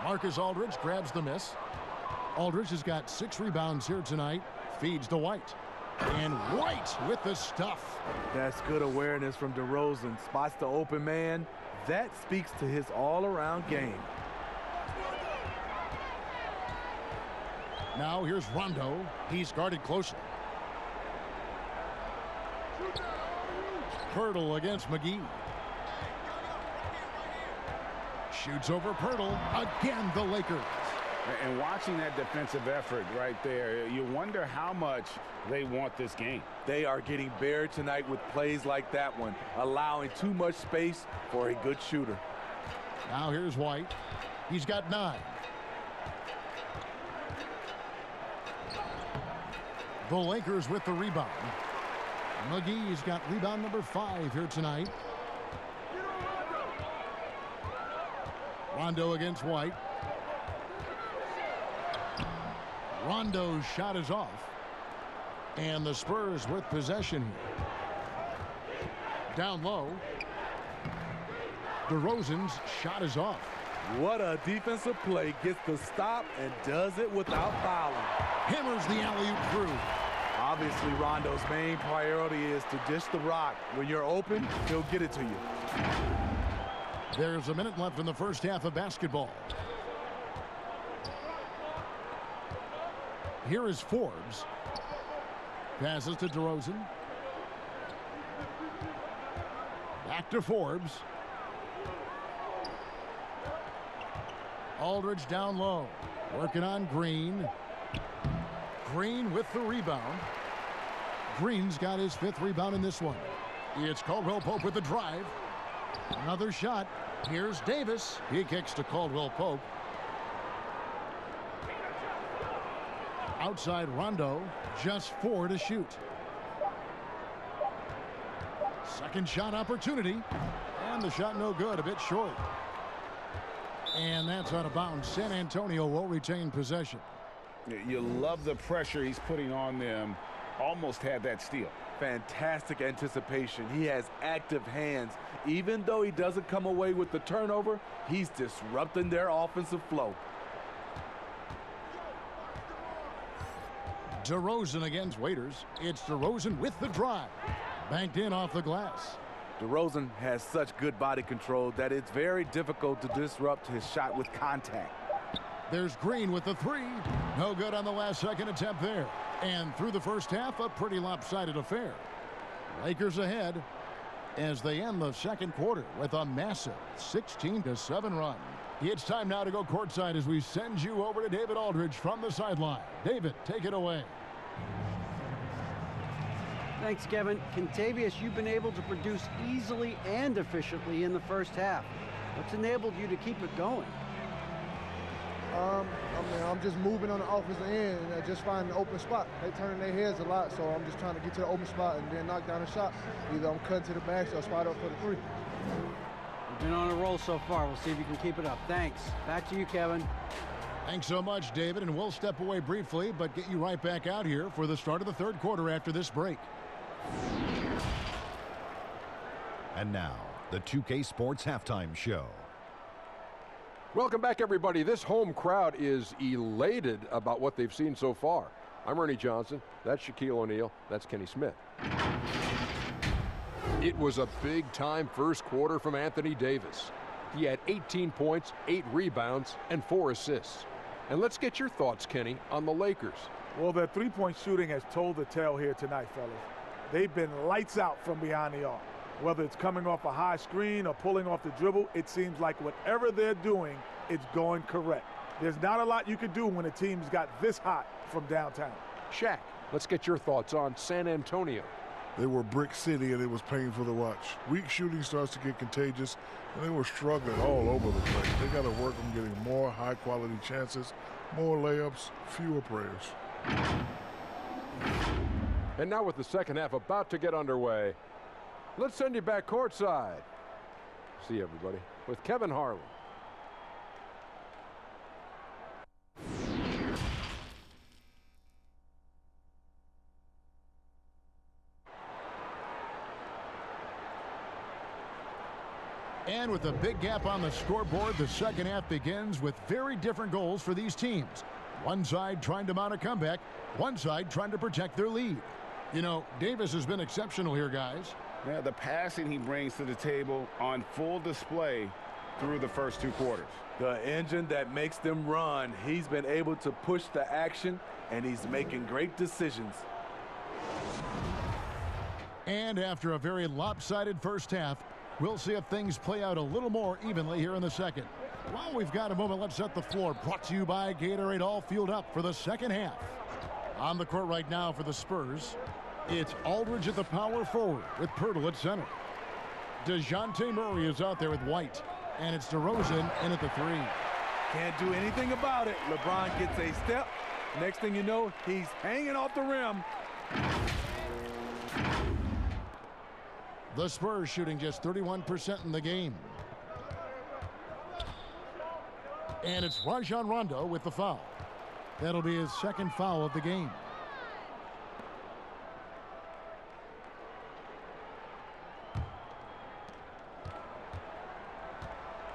Speaker 1: Marcus Aldridge grabs the miss. Aldridge has got 6 rebounds here tonight. Feeds to White. And White with the stuff.
Speaker 4: That's good awareness from DeRozan. Spots the open man. That speaks to his all-around game.
Speaker 1: Now here's Rondo. He's guarded closely. Pirtle against McGee. Shoots over Pirtle. Again, the Lakers.
Speaker 3: And watching that defensive effort right there, you wonder how much they want this game.
Speaker 4: They are getting buried tonight with plays like that one, allowing too much space for a good shooter.
Speaker 1: Now here's White. He's got 9. The Lakers with the rebound. McGee's got rebound number 5 here tonight. Rondo against White. Rondo's shot is off. And the Spurs with possession here. Down low. DeRozan's shot is off.
Speaker 4: What a defensive play. Gets the stop and does it without fouling.
Speaker 1: Hammers the alley-oop through.
Speaker 4: Obviously, Rondo's main priority is to dish the rock. When you're open, he'll get it to you.
Speaker 1: There's a minute left in the first half of basketball. Here is Forbes. Passes to DeRozan. Back to Forbes. Aldridge down low. Working on Green. Green with the rebound. Green's got his 5th rebound in this one. It's Caldwell Pope with the drive. Another shot. Here's Davis. He kicks to Caldwell Pope. Outside Rondo, just 4 to shoot. Second shot opportunity. And the shot no good, a bit short. And that's out of bounds. San Antonio will retain possession.
Speaker 3: You love the pressure he's putting on them. Almost had that steal.
Speaker 4: Fantastic anticipation. He has active hands. Even though he doesn't come away with the turnover, he's disrupting their offensive flow.
Speaker 1: DeRozan against Waiters. It's DeRozan with the drive. Banked in off the glass.
Speaker 4: DeRozan has such good body control that it's very difficult to disrupt his shot with contact.
Speaker 1: There's Green with the 3. No good on the last second attempt there. And through the first half, a pretty lopsided affair. Lakers ahead as they end the second quarter with a massive 16-7 run. It's time now to go courtside as we send you over to David Aldridge from the sideline. David, take it away.
Speaker 2: Thanks, Kevin. Contavious, you've been able to produce easily and efficiently in the first half. What's enabled you to keep it going?
Speaker 8: I'm just moving on the offensive end and just finding an open spot. They turning their heads a lot, so I'm just trying to get to the open spot and then knock down a shot. Either I'm cutting to the basket or spot up for the 3.
Speaker 2: You've been on a roll so far. We'll see if you can keep it up. Thanks. Back to you, Kevin.
Speaker 1: Thanks so much, David, and we'll step away briefly, but get you right back out here for the start of the third quarter after this break.
Speaker 9: And now, the 2K Sports Halftime Show. Welcome back, everybody. This home crowd is elated about what they've seen so far. I'm Ernie Johnson. That's Shaquille O'Neal. That's Kenny Smith. It was a big-time first quarter from Anthony Davis. He had 18 points, 8 rebounds, and 4 assists. And let's get your thoughts, Kenny, on the Lakers.
Speaker 4: Well, their three-point shooting has told the tale here tonight, fellas. They've been lights out from behind the arc. Whether it's coming off a high screen or pulling off the dribble, it seems like whatever they're doing, it's going correct. There's not a lot you can do when a team's got this hot from downtown.
Speaker 9: Shaq, let's get your thoughts on San Antonio.
Speaker 10: They were brick city, and it was painful to watch. Weak shooting starts to get contagious, and they were struggling all over the place. They got to work on getting more high-quality chances, more layups, fewer prayers.
Speaker 9: And now with the second half about to get underway, let's send you back courtside. See everybody with Kevin Harlan.
Speaker 1: And with a big gap on the scoreboard, the second half begins with very different goals for these teams. One side trying to mount a comeback, one side trying to protect their lead. You know, Davis has been exceptional here, guys.
Speaker 3: Yeah, the passing he brings to the table on full display through the first 2 quarters.
Speaker 4: The engine that makes them run. He's been able to push the action, and he's making great decisions.
Speaker 1: And after a very lopsided first half, we'll see if things play out a little more evenly here in the second. While we've got a moment, let's set the floor. Brought to you by Gatorade, all fueled up for the second half. On the court right now for the Spurs, it's Aldridge at the power forward with Pirtle at center. DeJounte Murray is out there with White, and it's DeRozan in at the 3.
Speaker 4: Can't do anything about it. LeBron gets a step. Next thing you know, he's hanging off the rim.
Speaker 1: The Spurs shooting just 31% in the game. And it's Rajon Rondo with the foul. That'll be his second foul of the game.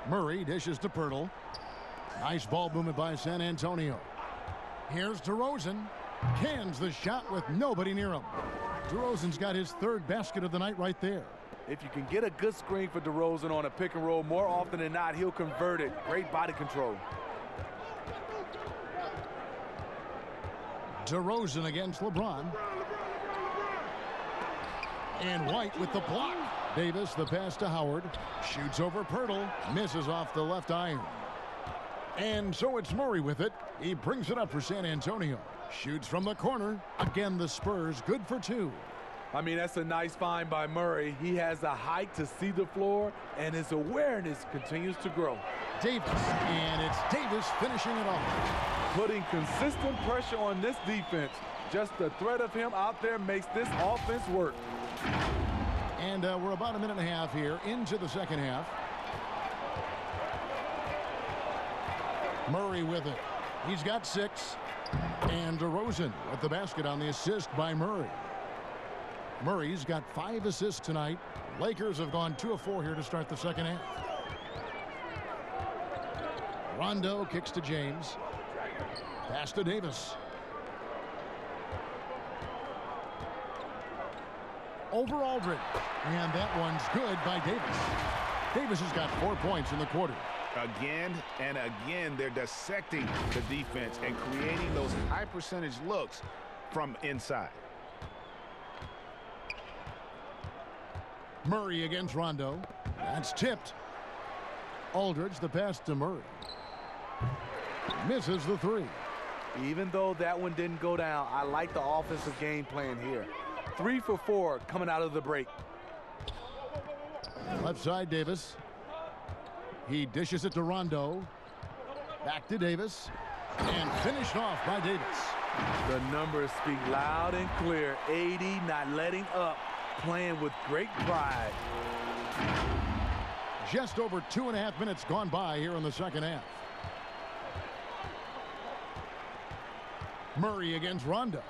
Speaker 1: Murray dishes to Pirtle. Nice ball movement by San Antonio. Here's DeRozan. Cans the shot with nobody near him. DeRozan's got his 3rd basket of the night right there.
Speaker 4: If you can get a good screen for DeRozan on a pick and roll, more often than not, he'll convert it. Great body control.
Speaker 1: DeRozan against LeBron. And White with the block. Davis, the pass to Howard. Shoots over Pirtle. Misses off the left iron. And so it's Murray with it. He brings it up for San Antonio. Shoots from the corner. Again, the Spurs good for 2.
Speaker 4: I mean, that's a nice find by Murray. He has the height to see the floor, and his awareness continues to grow.
Speaker 1: Davis, and it's Davis finishing it off.
Speaker 4: Putting consistent pressure on this defense. Just the threat of him out there makes this offense work.
Speaker 1: And we're about a minute and a half here into the second half. Murray with it. He's got 6. And DeRozan with the basket on the assist by Murray. Murray's got 5 assists tonight. Lakers have gone 2 of 4 here to start the second half. Rondo kicks to James. Pass to Davis. Over Aldridge. And that one's good by Davis. Davis has got 4 points in the quarter.
Speaker 3: Again and again, they're dissecting the defense and creating those high percentage looks from inside.
Speaker 1: Murray against Rondo. That's tipped. Aldridge, the pass to Murray. Misses the 3.
Speaker 4: Even though that one didn't go down, I like the offensive game plan here. 3 for 4 coming out of the break.
Speaker 1: Left side, Davis. He dishes it to Rondo. Back to Davis. And finished off by Davis.
Speaker 4: The numbers speak loud and clear. 80, not letting up. Playing with great pride.
Speaker 1: Just over 2.5 minutes gone by here in the second half. Murray against Rondo.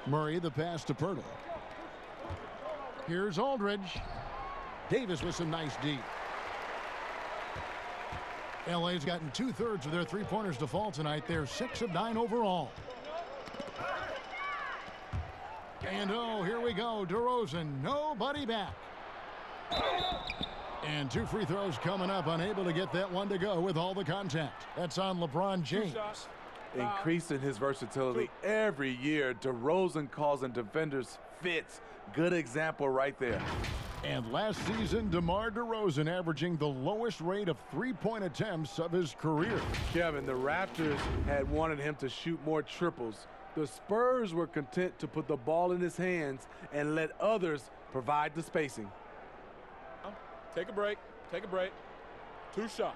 Speaker 1: Murray, the pass to Pirtle. Here's Aldridge. Davis with some nice D. LA's gotten 2/3 of their three-pointers to fall tonight. They're 6 of 9 overall. And oh, here we go. DeRozan, nobody back. And 2 free throws coming up, unable to get that one to go with all the contact. That's on LeBron James.
Speaker 4: Increasing his versatility every year. DeRozan causing defenders fits. Good example right there.
Speaker 1: And last season, DeMar DeRozan averaging the lowest rate of three-point attempts of his career.
Speaker 4: Kevin, the Raptors had wanted him to shoot more triples. The Spurs were content to put the ball in his hands and let others provide the spacing.
Speaker 5: Take a break. Take a break. 2 shots.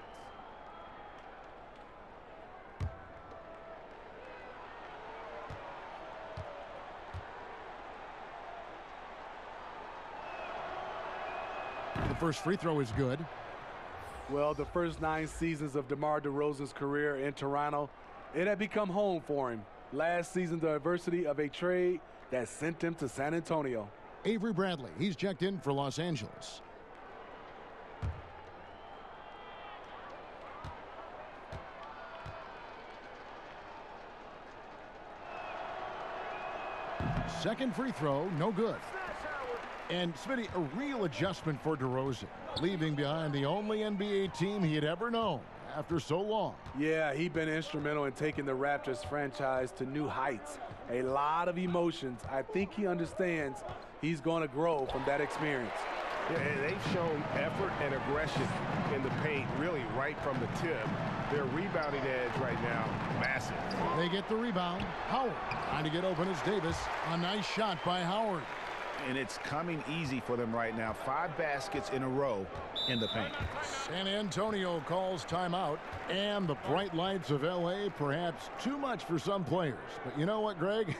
Speaker 1: The first free throw is good.
Speaker 4: Well, the first 9 seasons of DeMar DeRozan's career in Toronto, it had become home for him. Last season, the adversity of a trade that sent him to San Antonio.
Speaker 1: Avery Bradley, he's checked in for Los Angeles. Second free throw, no good. And Smitty, a real adjustment for DeRozan, leaving behind the only NBA team he had ever known after so long.
Speaker 4: Yeah, he'd been instrumental in taking the Raptors franchise to new heights. A lot of emotions. I think he understands he's going to grow from that experience.
Speaker 7: Yeah, they've shown effort and aggression in the paint, really right from the tip. Their rebounding edge right now, massive.
Speaker 1: They get the rebound. Howard trying to get open as Davis. A nice shot by Howard.
Speaker 3: And it's coming easy for them right now. 5 baskets in a row in the paint.
Speaker 1: San Antonio calls timeout. And the bright lights of LA, perhaps too much for some players. But you know what, Greg?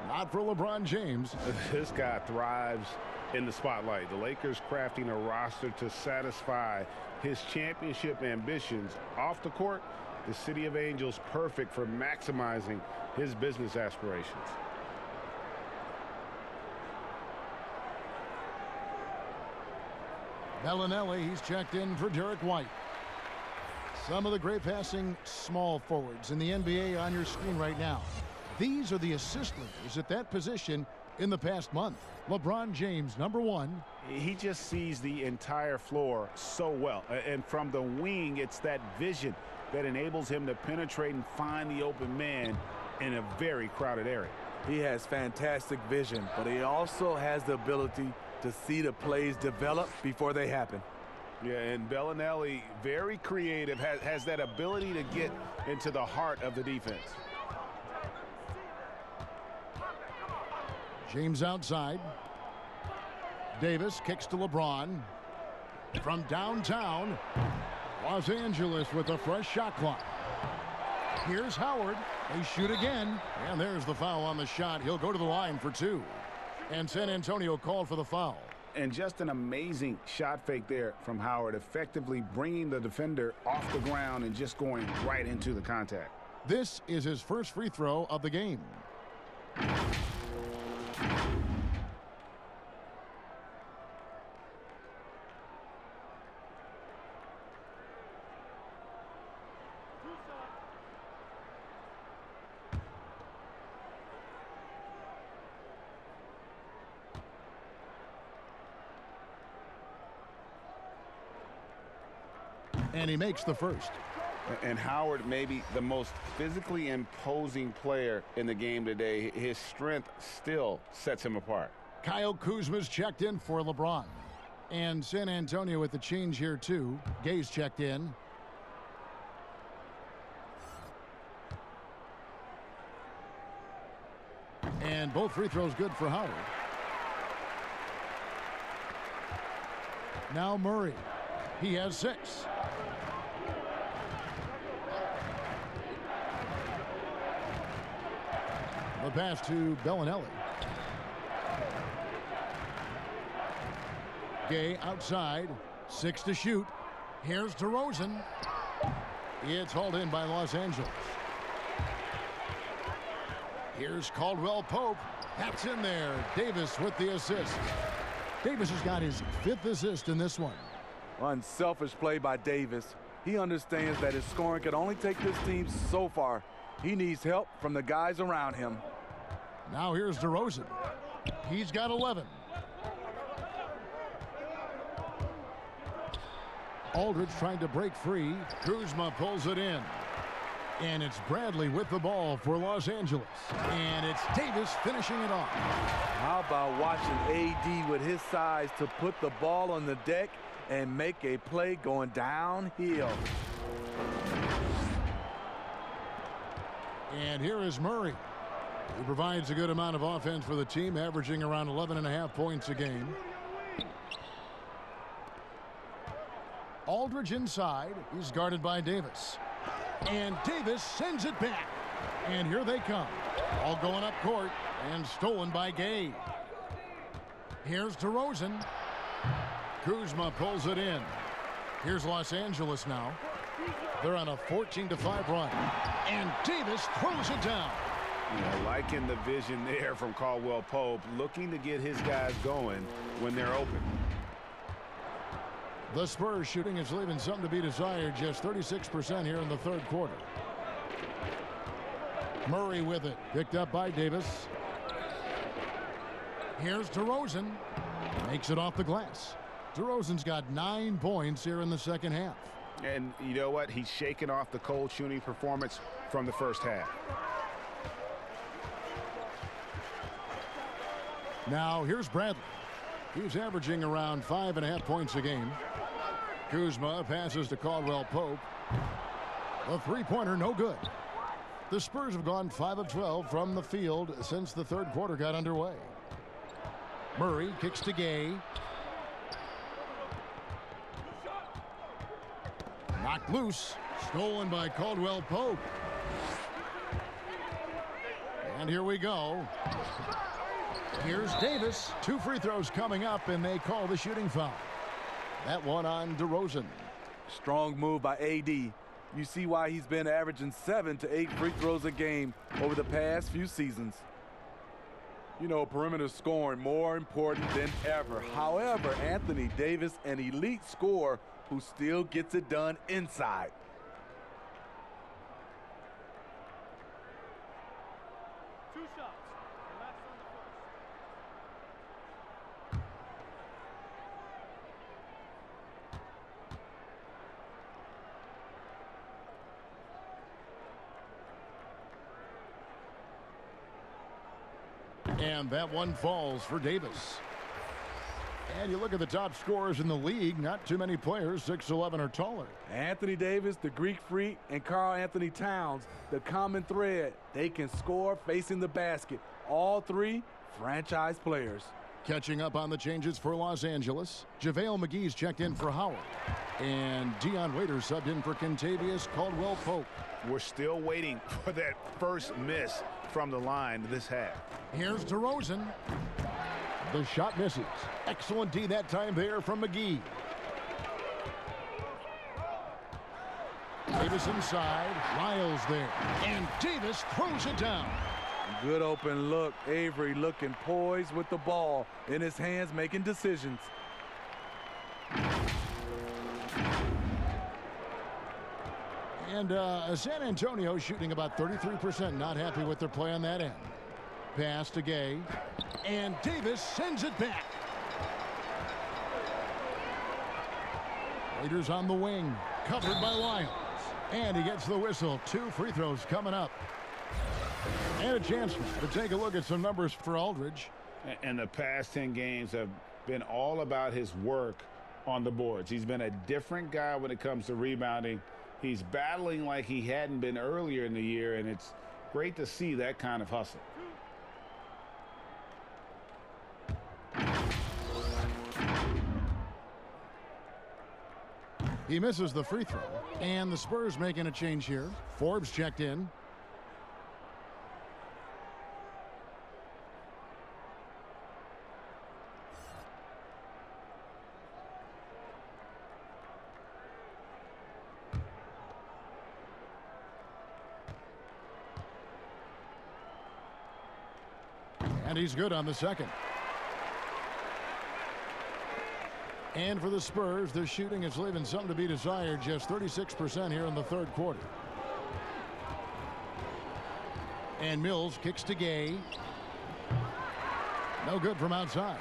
Speaker 1: Not for LeBron James.
Speaker 7: This guy thrives in the spotlight. The Lakers crafting a roster to satisfy his championship ambitions. Off the court, the City of Angels perfect for maximizing his business aspirations.
Speaker 1: Bellinelli, he's checked in for Derek White. Some of the great passing small forwards in the NBA on your screen right now. These are the assist leaders at that position in the past month. LeBron James, number 1.
Speaker 3: He just sees the entire floor so well. And from the wing, it's that vision that enables him to penetrate and find the open man in a very crowded area.
Speaker 4: He has fantastic vision, but he also has the ability to see the plays develop before they happen.
Speaker 7: Yeah, and Bellinelli, very creative, has that ability to get into the heart of the defense.
Speaker 1: James outside. Davis kicks to LeBron. From downtown, Los Angeles with a fresh shot clock. Here's Howard. They shoot again. And there's the foul on the shot. He'll go to the line for 2. And San Antonio called for the foul.
Speaker 3: And just an amazing shot fake there from Howard, effectively bringing the defender off the ground and just going right into the contact.
Speaker 1: This is his first free throw of the game. And he makes the first.
Speaker 7: And Howard may be the most physically imposing player in the game today. His strength still sets him apart.
Speaker 1: Kyle Kuzma's checked in for LeBron. And San Antonio with the change here too. Gay's checked in. And both free throws good for Howard. Now Murray. He has 6. The pass to Bellinelli. Gay outside. 6 to shoot. Here's DeRozan. It's hauled in by Los Angeles. Here's Caldwell Pope. That's in there. Davis with the assist. Davis has got his 5th assist in this one.
Speaker 4: Unselfish play by Davis. He understands that his scoring can only take this team so far. He needs help from the guys around him.
Speaker 1: Now here's DeRozan. He's got 11. Aldridge trying to break free. Kuzma pulls it in. And it's Bradley with the ball for Los Angeles. And it's Davis finishing it off.
Speaker 4: How about watching AD with his size to put the ball on the deck and make a play going downhill.
Speaker 1: And here is Murray. He provides a good amount of offense for the team, averaging around 11.5 points a game. Aldridge inside. He's guarded by Davis. And Davis sends it back. And here they come. All going up court and stolen by Gay. Here's DeRozan. Kuzma pulls it in. Here's Los Angeles now. They're on a 14-5 run. And Davis throws it down.
Speaker 7: Liking the vision there from Caldwell Pope, looking to get his guys going when they're open.
Speaker 1: The Spurs shooting is leaving something to be desired, just 36% here in the third quarter. Murray with it, picked up by Davis. Here's DeRozan, makes it off the glass. DeRozan's got 9 points here in the second half.
Speaker 7: And you know what? He's shaking off the cold shooting performance from the first half.
Speaker 1: Now here's Bradley. He's averaging around 5.5 points a game. Kuzma passes to Caldwell Pope. A three-pointer, no good. The Spurs have gone 5 of 12 from the field since the third quarter got underway. Murray kicks to Gay. Knocked loose. Stolen by Caldwell Pope. And here we go. Here's Davis. 2 free throws coming up, and they call the shooting foul. That one on DeRozan.
Speaker 4: Strong move by AD. You see why he's been averaging 7 to 8 free throws a game over the past few seasons. You know, perimeter scoring more important than ever. However, Anthony Davis, an elite scorer who still gets it done inside.
Speaker 1: And that one falls for Davis. And you look at the top scorers in the league, not too many players 6'11" or taller.
Speaker 4: Anthony Davis, the Greek Freak, and Karl Anthony Towns, the common thread. They can score facing the basket. All 3 franchise players.
Speaker 1: Catching up on the changes for Los Angeles. JaVale McGee's checked in for Howard. And Dion Waiters subbed in for Kentavious Caldwell-Pope.
Speaker 7: We're still waiting for that first miss from the line this half.
Speaker 1: Here's DeRozan. The shot misses. Excellent D that time there from McGee. Davis inside. Lyles there. And Davis throws it down.
Speaker 4: Good open look. Avery looking poised with the ball in his hands, making decisions.
Speaker 1: And San Antonio shooting about 33%. Not happy with their play on that end. Pass to Gay. And Davis sends it back. Raiders on the wing. Covered by Lyles. And he gets the whistle. 2 free throws coming up. And a chance to take a look at some numbers for Aldridge.
Speaker 7: And the past 10 games have been all about his work on the boards. He's been a different guy when it comes to rebounding. He's battling like he hadn't been earlier in the year, and it's great to see that kind of hustle.
Speaker 1: He misses the free throw. And the Spurs making a change here. Forbes checked in. And he's good on the second. And for the Spurs, their shooting is leaving some to be desired, just 36% here in the third quarter. And Mills kicks to Gay. No good from outside.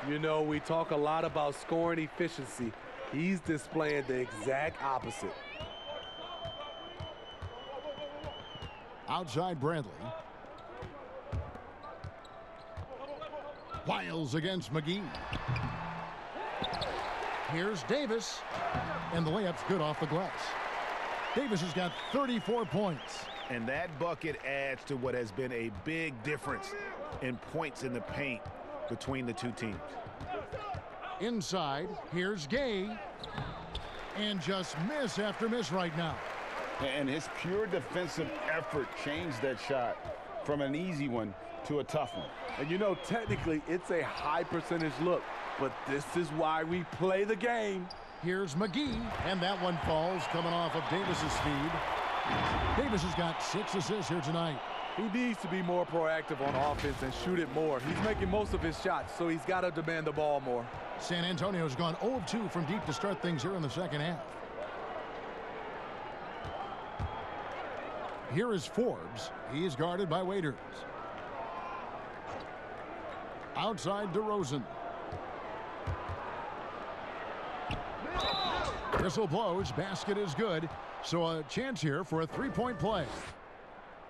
Speaker 4: You know, we talk a lot about scoring efficiency. He's displaying the exact opposite.
Speaker 1: Outside Bradley. Wiles against McGee. Here's Davis. And the layup's good off the glass. Davis has got 34 points.
Speaker 3: And that bucket adds to what has been a big difference in points in the paint between the two teams.
Speaker 1: Inside, here's Gay. And just miss after miss right now.
Speaker 7: And his pure defensive effort changed that shot from an easy one to a tough one.
Speaker 4: And you know, technically, it's a high percentage look, but this is why we play the game.
Speaker 1: Here's McGee, and that one falls coming off of Davis's speed. Davis has got 6 assists here tonight.
Speaker 4: He needs to be more proactive on offense and shoot it more. He's making most of his shots, so he's got to demand the ball more.
Speaker 1: San Antonio's gone 0 of 2 from deep to start things here in the second half. Here is Forbes. He's guarded by Waiters. Outside DeRozan. Whistle blows. Basket is good. So a chance here for a three-point play.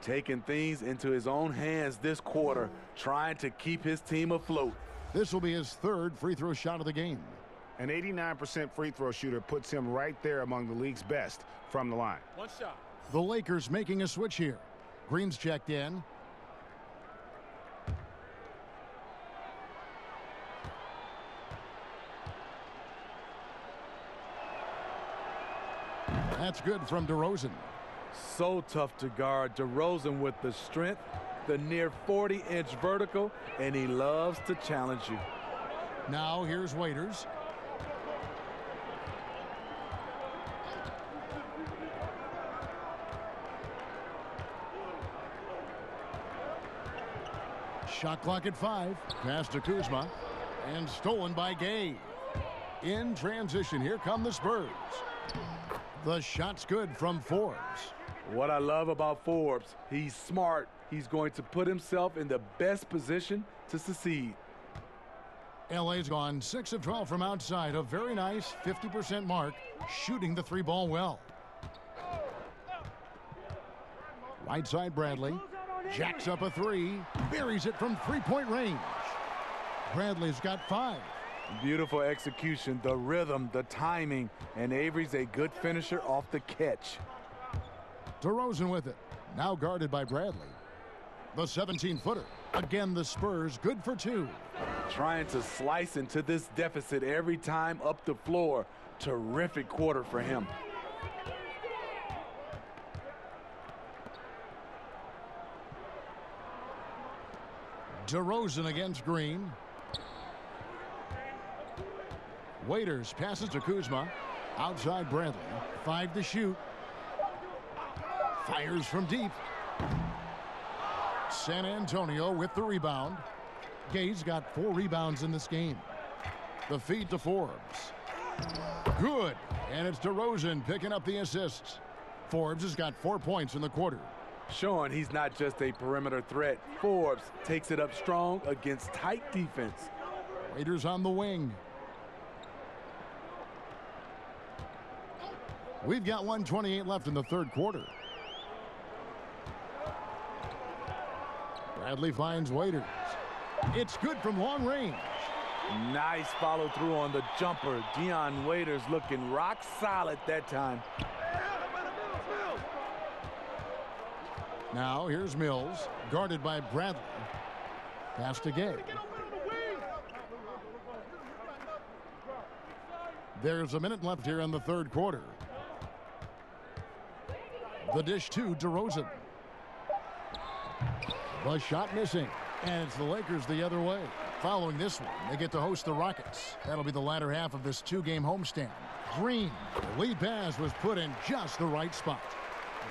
Speaker 4: Taking things into his own hands this quarter, trying to keep his team afloat.
Speaker 1: This will be his third free throw shot of the game.
Speaker 3: An 89% free throw shooter puts him right there among the league's best from the line.
Speaker 5: One shot.
Speaker 1: The Lakers making a switch here. Green's checked in. That's good from DeRozan.
Speaker 4: So tough to guard. DeRozan with the strength, the near 40-inch vertical, and he loves to challenge you.
Speaker 1: Now here's Waiters. Shot clock at 5. Pass to Kuzma. And stolen by Gay. In transition, here come the Spurs. The shot's good from Forbes.
Speaker 4: What I love about Forbes, he's smart. He's going to put himself in the best position to succeed.
Speaker 1: LA's gone 6 of 12 from outside. A very nice 50% mark, shooting the 3-ball well. Right side Bradley. Jacks up a 3. Buries it from 3-point range. Bradley's got 5.
Speaker 4: Beautiful execution, the rhythm, the timing, and Avery's a good finisher off the catch.
Speaker 1: DeRozan with it. Now guarded by Bradley. The 17-footer. Again, the Spurs good for 2.
Speaker 4: Trying to slice into this deficit every time up the floor. Terrific quarter for him.
Speaker 1: DeRozan against Green. Waiters passes to Kuzma. Outside Bradley. 5 to shoot. Fires from deep. San Antonio with the rebound. Gay's got 4 rebounds in this game. The feed to Forbes. Good. And it's DeRozan picking up the assists. Forbes has got 4 points in the quarter.
Speaker 4: Showing he's not just a perimeter threat. Forbes takes it up strong against tight defense.
Speaker 1: Waiters on the wing. We've got 1:28 left in the third quarter. Bradley finds Waiters. It's good from long range.
Speaker 4: Nice follow through on the jumper. Dion Waiters looking rock solid that time.
Speaker 1: Now here's Mills, guarded by Bradley. Pass to Gay. There's a minute left here in the third quarter. The dish to DeRozan. The shot missing. And it's the Lakers the other way. Following this one, they get to host the Rockets. That'll be the latter half of this 2-game homestand. Green, the lead pass was put in just the right spot.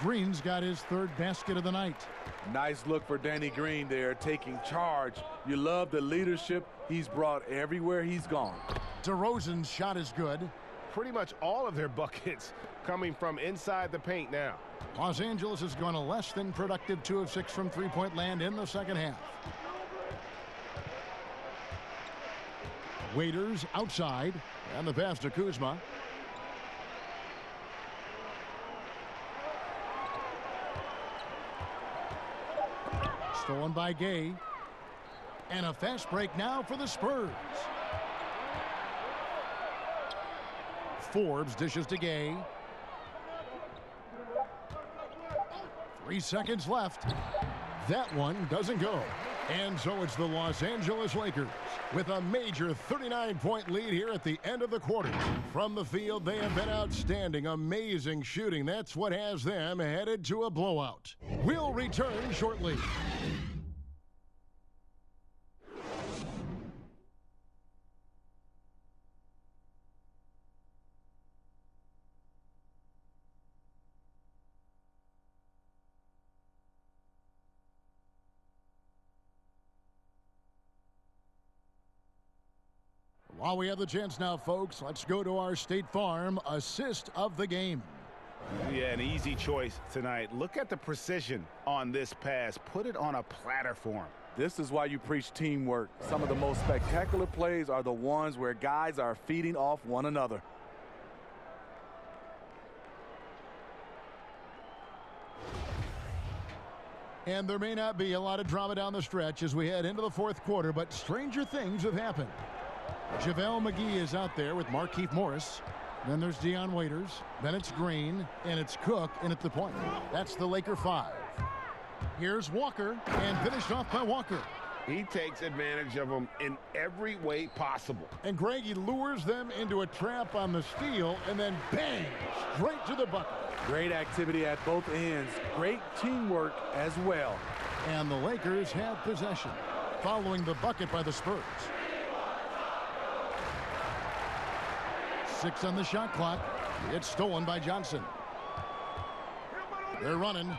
Speaker 1: Green's got his third basket of the night.
Speaker 4: Nice look for Danny Green there, taking charge. You love the leadership he's brought everywhere he's gone.
Speaker 1: DeRozan's shot is good.
Speaker 7: Pretty much all of their buckets coming from inside the paint now.
Speaker 1: Los Angeles has gone a less than productive 2 of 6 from three-point land in the second half. Waiters outside, and the pass to Kuzma. Stolen by Gay. And a fast break now for the Spurs. Forbes dishes to Gay. 3 seconds left. That one doesn't go. And so it's the Los Angeles Lakers with a major 39-point lead here at the end of the quarter. From the field, they have been outstanding. Amazing shooting. That's what has them headed to a blowout. We'll return shortly. While we have the chance now, folks, let's go to our State Farm assist of the game.
Speaker 3: Yeah, an easy choice tonight. Look at the precision on this pass. Put it on a platter for him.
Speaker 4: This is why you preach teamwork. Some of the most spectacular plays are the ones where guys are feeding off one another.
Speaker 1: And there may not be a lot of drama down the stretch as we head into the fourth quarter, but stranger things have happened. JaVale McGee is out there with Markieff Morris. Then there's Dion Waiters. Then it's Green. And it's Cook in at the point. That's the Laker 5. Here's Walker. And finished off by Walker.
Speaker 7: He takes advantage of them in every way possible.
Speaker 1: And Greg, he lures them into a trap on the steal. And then bang! Straight to the bucket.
Speaker 4: Great activity at both ends. Great teamwork as well.
Speaker 1: And the Lakers have possession. Following the bucket by the Spurs. 6 on the shot clock. It's stolen by Johnson. They're running.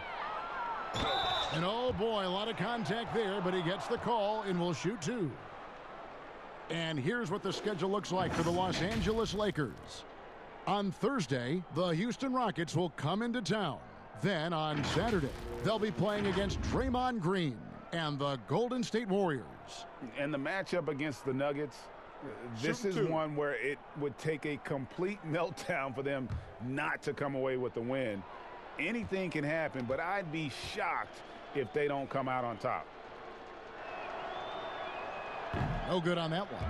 Speaker 1: And oh boy, a lot of contact there, but he gets the call and will shoot 2. And here's what the schedule looks like for the Los Angeles Lakers. On Thursday, the Houston Rockets will come into town. Then on Saturday, they'll be playing against Draymond Green and the Golden State Warriors.
Speaker 3: And the matchup against the Nuggets, this is one where it would take a complete meltdown for them not to come away with the win. Anything can happen, but I'd be shocked if they don't come out on top.
Speaker 1: No good on that one.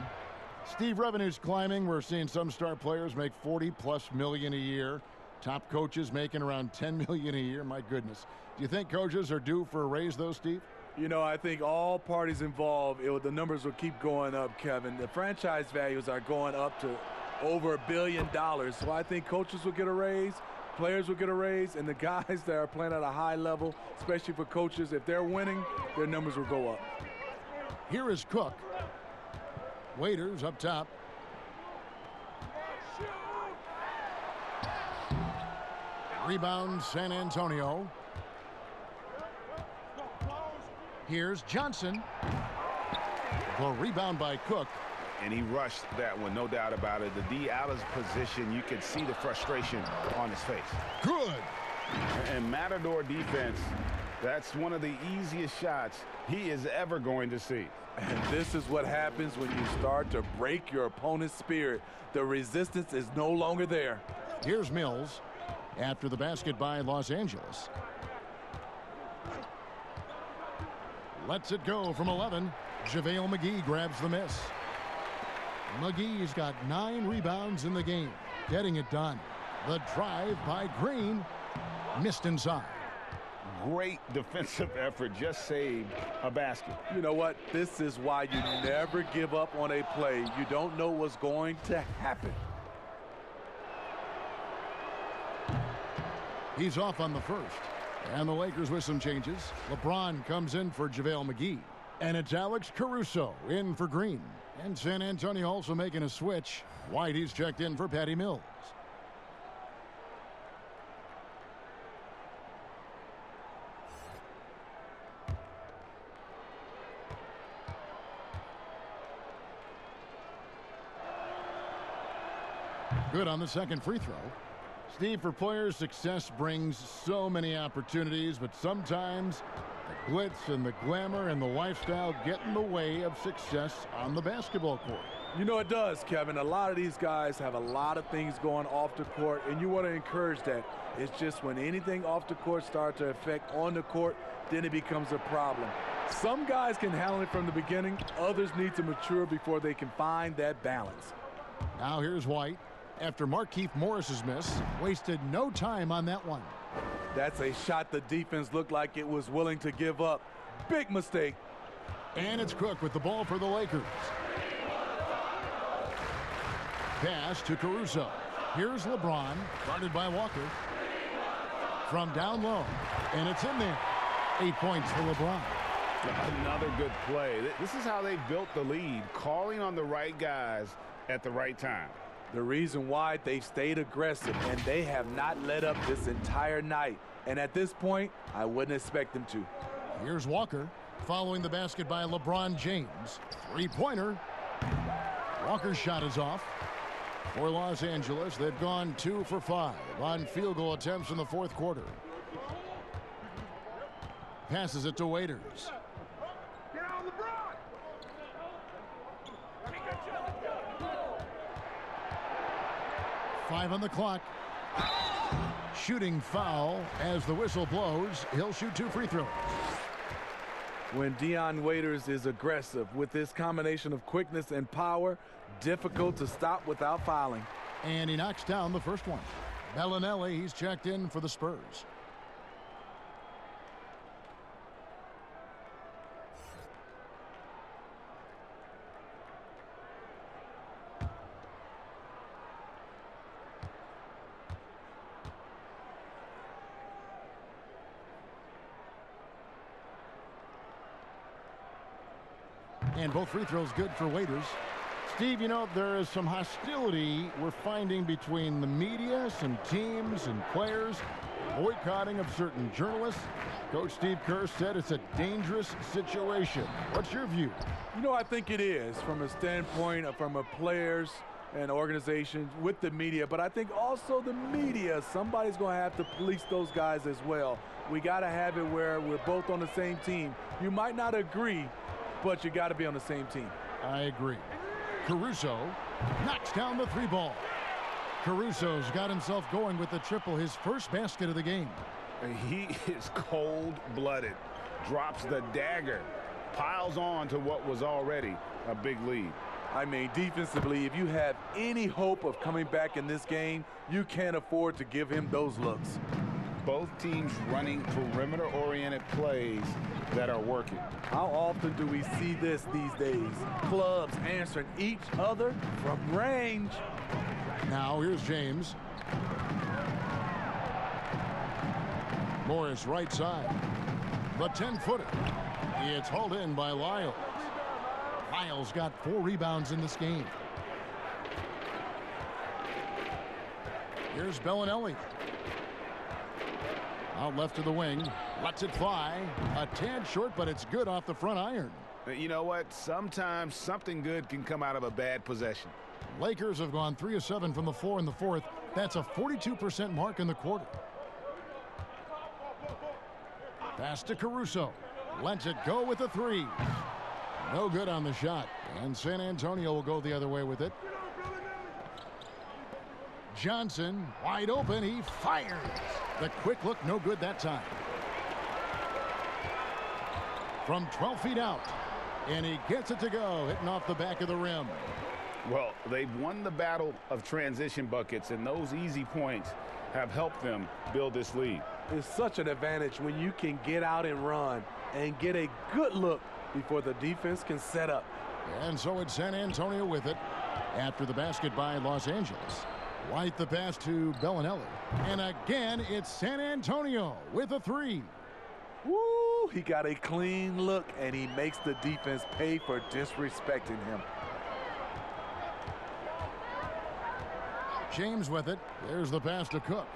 Speaker 1: Steve, revenue's climbing. We're seeing some star players make $40+ million a year. Top coaches making around $10 million a year. My goodness. Do you think coaches are due for a raise, though, Steve?
Speaker 4: You know, I think all parties involved, the numbers will keep going up, Kevin. The franchise values are going up to over $1 billion. So I think coaches will get a raise, players will get a raise, and the guys that are playing at a high level, especially for coaches, if they're winning, their numbers will go up.
Speaker 1: Here is Cook. Waiters up top. Rebound, San Antonio. Here's Johnson. The rebound by Cook.
Speaker 3: And he rushed that one, no doubt about it. The D out of position, you could see the frustration on his face.
Speaker 1: Good.
Speaker 3: And Matador defense, that's one of the easiest shots he is ever going to see.
Speaker 4: And this is what happens when you start to break your opponent's spirit. The resistance is no longer there.
Speaker 1: Here's Mills after the basket by Los Angeles. Lets it go from 11. JaVale McGee grabs the miss. McGee's got 9 rebounds in the game, getting it done. The drive by Green, missed inside.
Speaker 3: Great defensive effort, just saved a basket.
Speaker 4: You know what? This is why you never give up on a play. You don't know what's going to happen.
Speaker 1: He's off on the first. And the Lakers with some changes. LeBron comes in for JaVale McGee. And it's Alex Caruso in for Green. And San Antonio also making a switch. Whitey's checked in for Patty Mills. Good on the second free throw. Steve, for players, success brings so many opportunities, but sometimes the glitz and the glamour and the lifestyle get in the way of success on the basketball court.
Speaker 4: You know it does, Kevin. A lot of these guys have a lot of things going off the court, and you want to encourage that. It's just when anything off the court starts to affect on the court, then it becomes a problem. Some guys can handle it from the beginning. Others need to mature before they can find that balance.
Speaker 1: Now here's White. After Markieff Morris's miss, wasted no time on that one.
Speaker 4: That's a shot the defense looked like it was willing to give up. Big mistake.
Speaker 1: And it's Cook with the ball for the Lakers. Pass to Caruso. Here's LeBron, guarded by Walker. From down low, and it's in there. 8 points for LeBron.
Speaker 7: Another good play. This is how they built the lead, calling on the right guys at the right time.
Speaker 4: The reason why they've stayed aggressive, and they have not let up this entire night. And at this point, I wouldn't expect them to.
Speaker 1: Here's Walker, following the basket by LeBron James. Three-pointer. Walker's shot is off. For Los Angeles, they've gone 2 for 5 on field goal attempts in the fourth quarter. Passes it to Waiters. Five on the clock. Shooting foul as the whistle blows. He'll shoot 2 free throws.
Speaker 4: When Dion Waiters is aggressive with this combination of quickness and power, difficult to stop without fouling.
Speaker 1: And he knocks down the first one. Bellinelli, he's checked in for the Spurs. And both free throws good for Waiters. Steve, you know, there is some hostility we're finding between the media, some teams and players, boycotting of certain journalists. Coach Steve Kerr said it's a dangerous situation. What's your view?
Speaker 4: You know, I think it is from a standpoint of from a players and organizations with the media, but I think also the media, somebody's going to have to police those guys as well. We got to have it where we're both on the same team. You might not agree, but you got to be on the same team.
Speaker 1: I agree. Caruso knocks down the 3 ball. Caruso's got himself going with the triple, his first basket of the game.
Speaker 7: He is cold-blooded, drops the dagger, piles on to what was already a big lead.
Speaker 4: I mean, defensively, if you have any hope of coming back in this game, you can't afford to give him those looks.
Speaker 7: Both teams running perimeter-oriented plays that are working.
Speaker 4: How often do we see this these days? Clubs answering each other from range.
Speaker 1: Now here's James. Morris right side. The 10-footer. It's hauled in by Lyles. Lyles got 4 rebounds in this game. Here's Bellinelli. Out left to the wing. Lets it fly. A tad short, but it's good off the front iron.
Speaker 7: You know what? Sometimes something good can come out of a bad possession.
Speaker 1: Lakers have gone 3 of 7 from the floor in the fourth. That's a 42% mark in the quarter. Pass to Caruso. Lets it go with a 3. No good on the shot. And San Antonio will go the other way with it. Johnson wide open. He fires. The quick look, no good that time. From 12 feet out. And he gets it to go, hitting off the back of the rim.
Speaker 7: Well, they've won the battle of transition buckets, and those easy points have helped them build this lead.
Speaker 4: It's such an advantage when you can get out and run and get a good look before the defense can set up.
Speaker 1: And so it's San Antonio with it after the basket by Los Angeles. White the pass to Bellinelli. And again, it's San Antonio with a 3.
Speaker 4: Woo! He got a clean look, and he makes the defense pay for disrespecting him.
Speaker 1: James with it. There's the pass to Cook.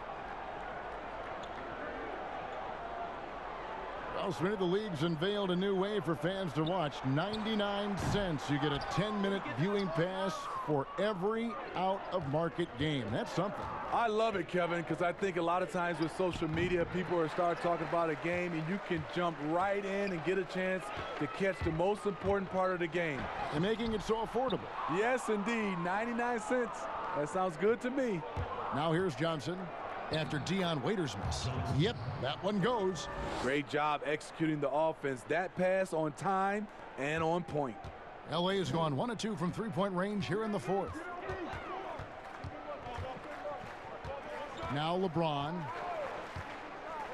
Speaker 1: Well, Smitty, the league's unveiled a new way for fans to watch. 99 cents. You get a 10-minute viewing pass for every out-of-market game. That's something.
Speaker 4: I love it, Kevin, because I think a lot of times with social media, people are start talking about a game, and you can jump right in and get a chance to catch the most important part of the game.
Speaker 1: And making it so affordable.
Speaker 4: Yes, indeed. 99 cents. That sounds good to me.
Speaker 1: Now here's Johnson after Dion Waiters' miss. Yep, that one goes.
Speaker 4: Great job executing the offense. That pass on time and on point.
Speaker 1: LA has gone 1 of 2 from three-point range here in the fourth. Now LeBron.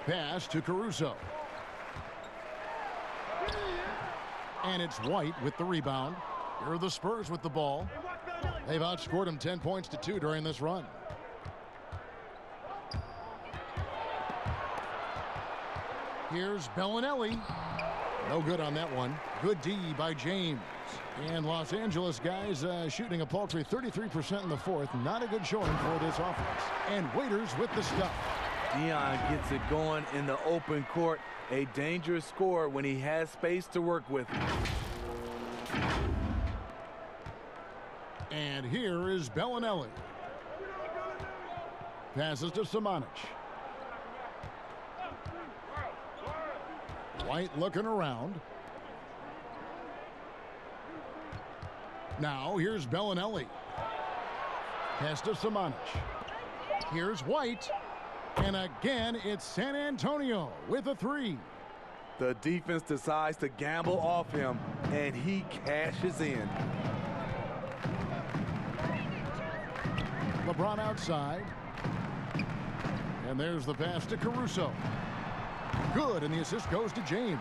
Speaker 1: Pass to Caruso. And it's White with the rebound. Here are the Spurs with the ball. They've outscored him 10 points to 2 during this run. Here's Bellinelli. No good on that one. Good D by James. And Los Angeles guys shooting a paltry 33% in the fourth. Not a good showing for this offense. And Waiters with the stuff.
Speaker 4: Dion gets it going in the open court. A dangerous scorer when he has space to work with.
Speaker 1: And here is Bellinelli. Passes to Samanic. White looking around. Now here's Bellinelli. Pass to Samanic. Here's White. And again, it's San Antonio with a three.
Speaker 4: The defense decides to gamble off him, and he cashes in.
Speaker 1: LeBron outside. And there's the pass to Caruso. Good, and the assist goes to James.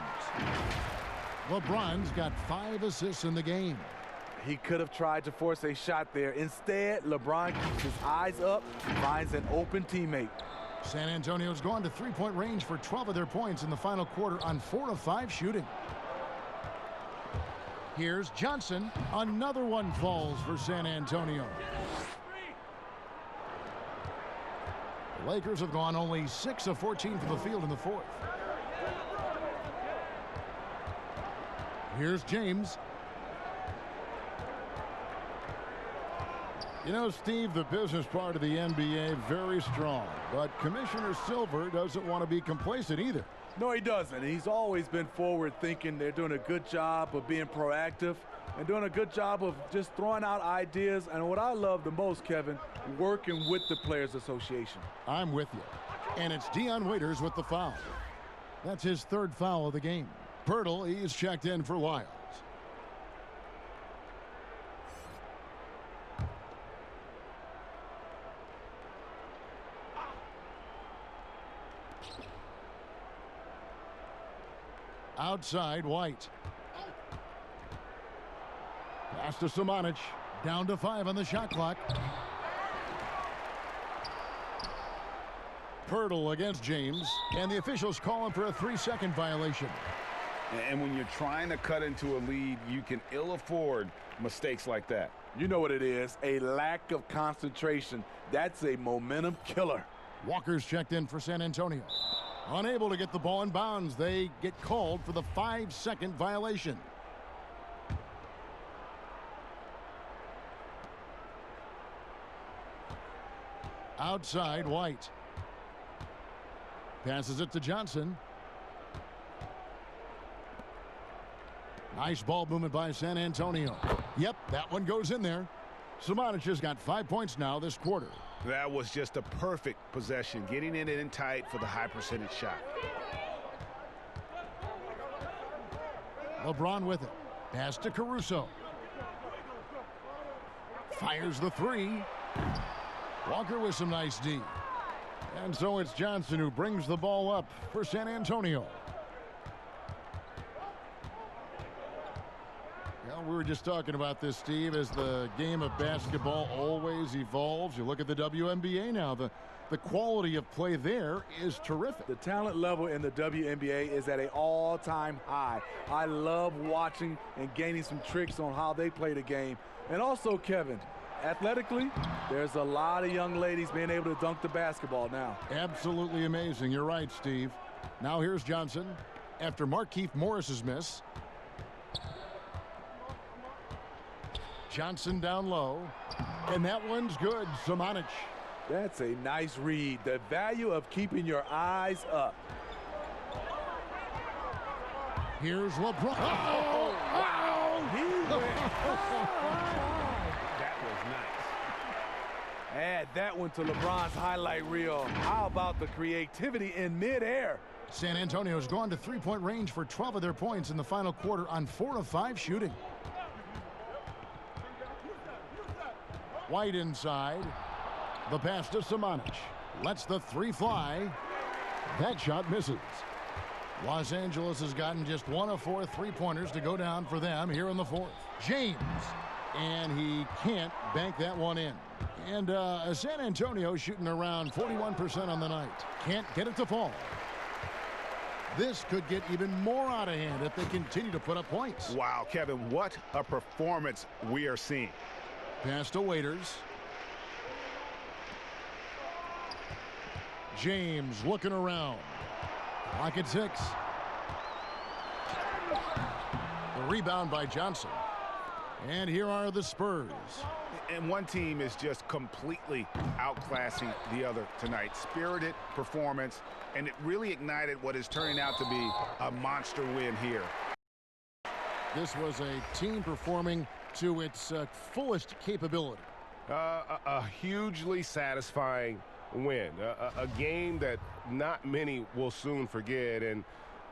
Speaker 1: LeBron's got 5 assists in the game.
Speaker 4: He could have tried to force a shot there. Instead, LeBron keeps his eyes up, finds an open teammate.
Speaker 1: San Antonio's gone to three-point range for 12 of their points in the final quarter on 4 of 5 shooting. Here's Johnson. Another one falls for San Antonio. The Lakers have gone only 6 of 14 from the field in the fourth. Here's James. You know, Steve, the business part of the NBA, very strong. But Commissioner Silver doesn't want to be complacent either.
Speaker 4: No, he doesn't. He's always been forward-thinking. They're doing a good job of being proactive and doing a good job of just throwing out ideas. And what I love the most, Kevin, working with the Players Association.
Speaker 1: I'm with you. And it's Dion Waiters with the foul. That's his 3rd foul of the game. Pirtle, he's checked in for Lyles. Outside, White. Pass to Samanic. Down to 5 on the shot clock. Pirtle against James. And the officials call him for a 3-second violation.
Speaker 7: And when you're trying to cut into a lead, you can ill afford mistakes like that.
Speaker 4: You know what it is, a lack of concentration. That's a momentum killer.
Speaker 1: Walker's checked in for San Antonio. Unable to get the ball in bounds. They get called for the 5-second violation. Outside, White. Passes it to Johnson. Nice ball movement by San Antonio. Yep, that one goes in there. Samanic has got 5 points now this quarter.
Speaker 7: That was just a perfect possession, getting it in tight for the high percentage shot.
Speaker 1: LeBron with it. Pass to Caruso. Fires the 3. Walker with some nice D. And so it's Johnson who brings the ball up for San Antonio. Well, we were just talking about this, Steve, as the game of basketball always evolves. You look at the WNBA now. The quality of play there is terrific.
Speaker 4: The talent level in the WNBA is at an all-time high. I love watching and gaining some tricks on how they play the game. And also, Kevin, athletically, there's a lot of young ladies being able to dunk the basketball now.
Speaker 1: Absolutely amazing. You're right, Steve. Now here's Johnson. after Markieff Morris's miss. Johnson down low, and that one's good. Samanic.
Speaker 4: That's a nice read. The value of keeping your eyes up.
Speaker 1: Here's LeBron.
Speaker 4: Oh, wow. He went.
Speaker 7: That was nice.
Speaker 4: Add that one to LeBron's highlight reel. How about the creativity in midair?
Speaker 1: San Antonio's gone to three-point range for 12 of their points in the final quarter on 4 of 5 shooting. White inside. The pass to Samanic. Lets the three fly. That shot misses. Los Angeles has gotten just 1 of 4 three-pointers to go down for them here in the fourth. James. And he can't bank that one in. And San Antonio shooting around 41% on the night. Can't get it to fall. This could get even more out of hand if they continue to put up points.
Speaker 3: Wow, Kevin, what a performance we are seeing.
Speaker 1: Pass to Waiters. James looking around. Clock at 6. The rebound by Johnson. And here are the Spurs.
Speaker 3: And one team is just completely outclassing the other tonight. Spirited performance, and it really ignited what is turning out to be a monster win here.
Speaker 1: This was a team performing to its fullest capability.
Speaker 7: A hugely satisfying win. A game that not many will soon forget. And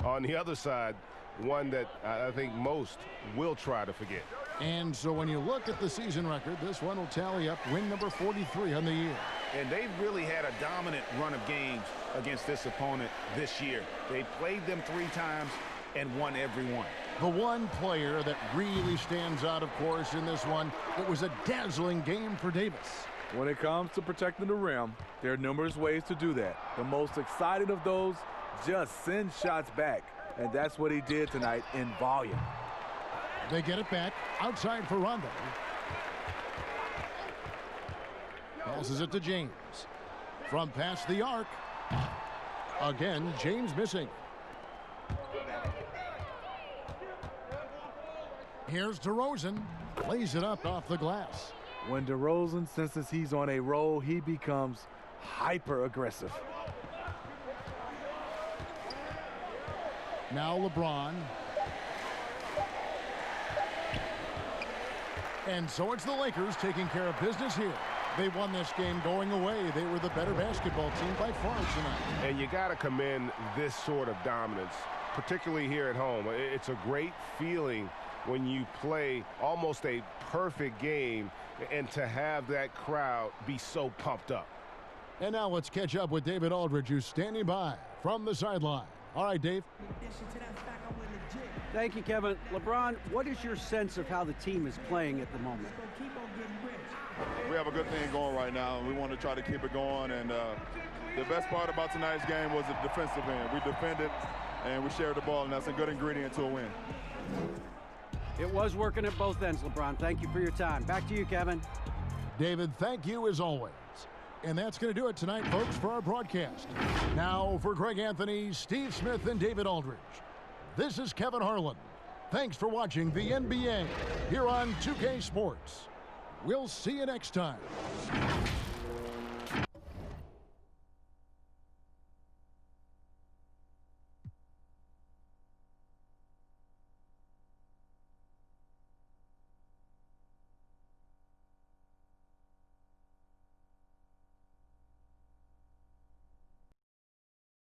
Speaker 7: on the other side, one that I think most will try to forget.
Speaker 1: And so when you look at the season record, this one will tally up win number 43 on the year.
Speaker 3: And they've really had a dominant run of games against this opponent this year. They played them 3 times and won every one.
Speaker 1: The one player that really stands out, of course, in this one, it was a dazzling game for Davis.
Speaker 4: When it comes to protecting the rim, there are numerous ways to do that. The most exciting of those, just send shots back. And that's what he did tonight in volume.
Speaker 1: They get it back outside for Rondo. Passes it to James. From past the arc. Again, James missing. Here's DeRozan. Lays it up off the glass.
Speaker 4: When DeRozan senses he's on a roll, he becomes hyper aggressive.
Speaker 1: Now LeBron. And so it's the Lakers taking care of business here. They won this game going away. They were the better basketball team by far tonight.
Speaker 7: And you got to commend this sort of dominance, particularly here at home. It's a great feeling when you play almost a perfect game and to have that crowd be so pumped up.
Speaker 1: And now let's catch up with David Aldridge, who's standing by from the sideline. All right, Dave.
Speaker 2: Thank you, Kevin. LeBron, what is your sense of how the team is playing at the moment?
Speaker 11: We have a good thing going right now, and we want to try to keep it going. And the best part about tonight's game was the defensive end. We defended, and we shared the ball, and that's a good ingredient to a win.
Speaker 2: It was working at both ends, LeBron. Thank you for your time. Back to you, Kevin.
Speaker 1: David, thank you as always. And that's going to do it tonight, folks, for our broadcast. Now for Greg Anthony, Steve Smith, and David Aldridge. This is Kevin Harlan. Thanks for watching the NBA here on 2K Sports. We'll see you next time.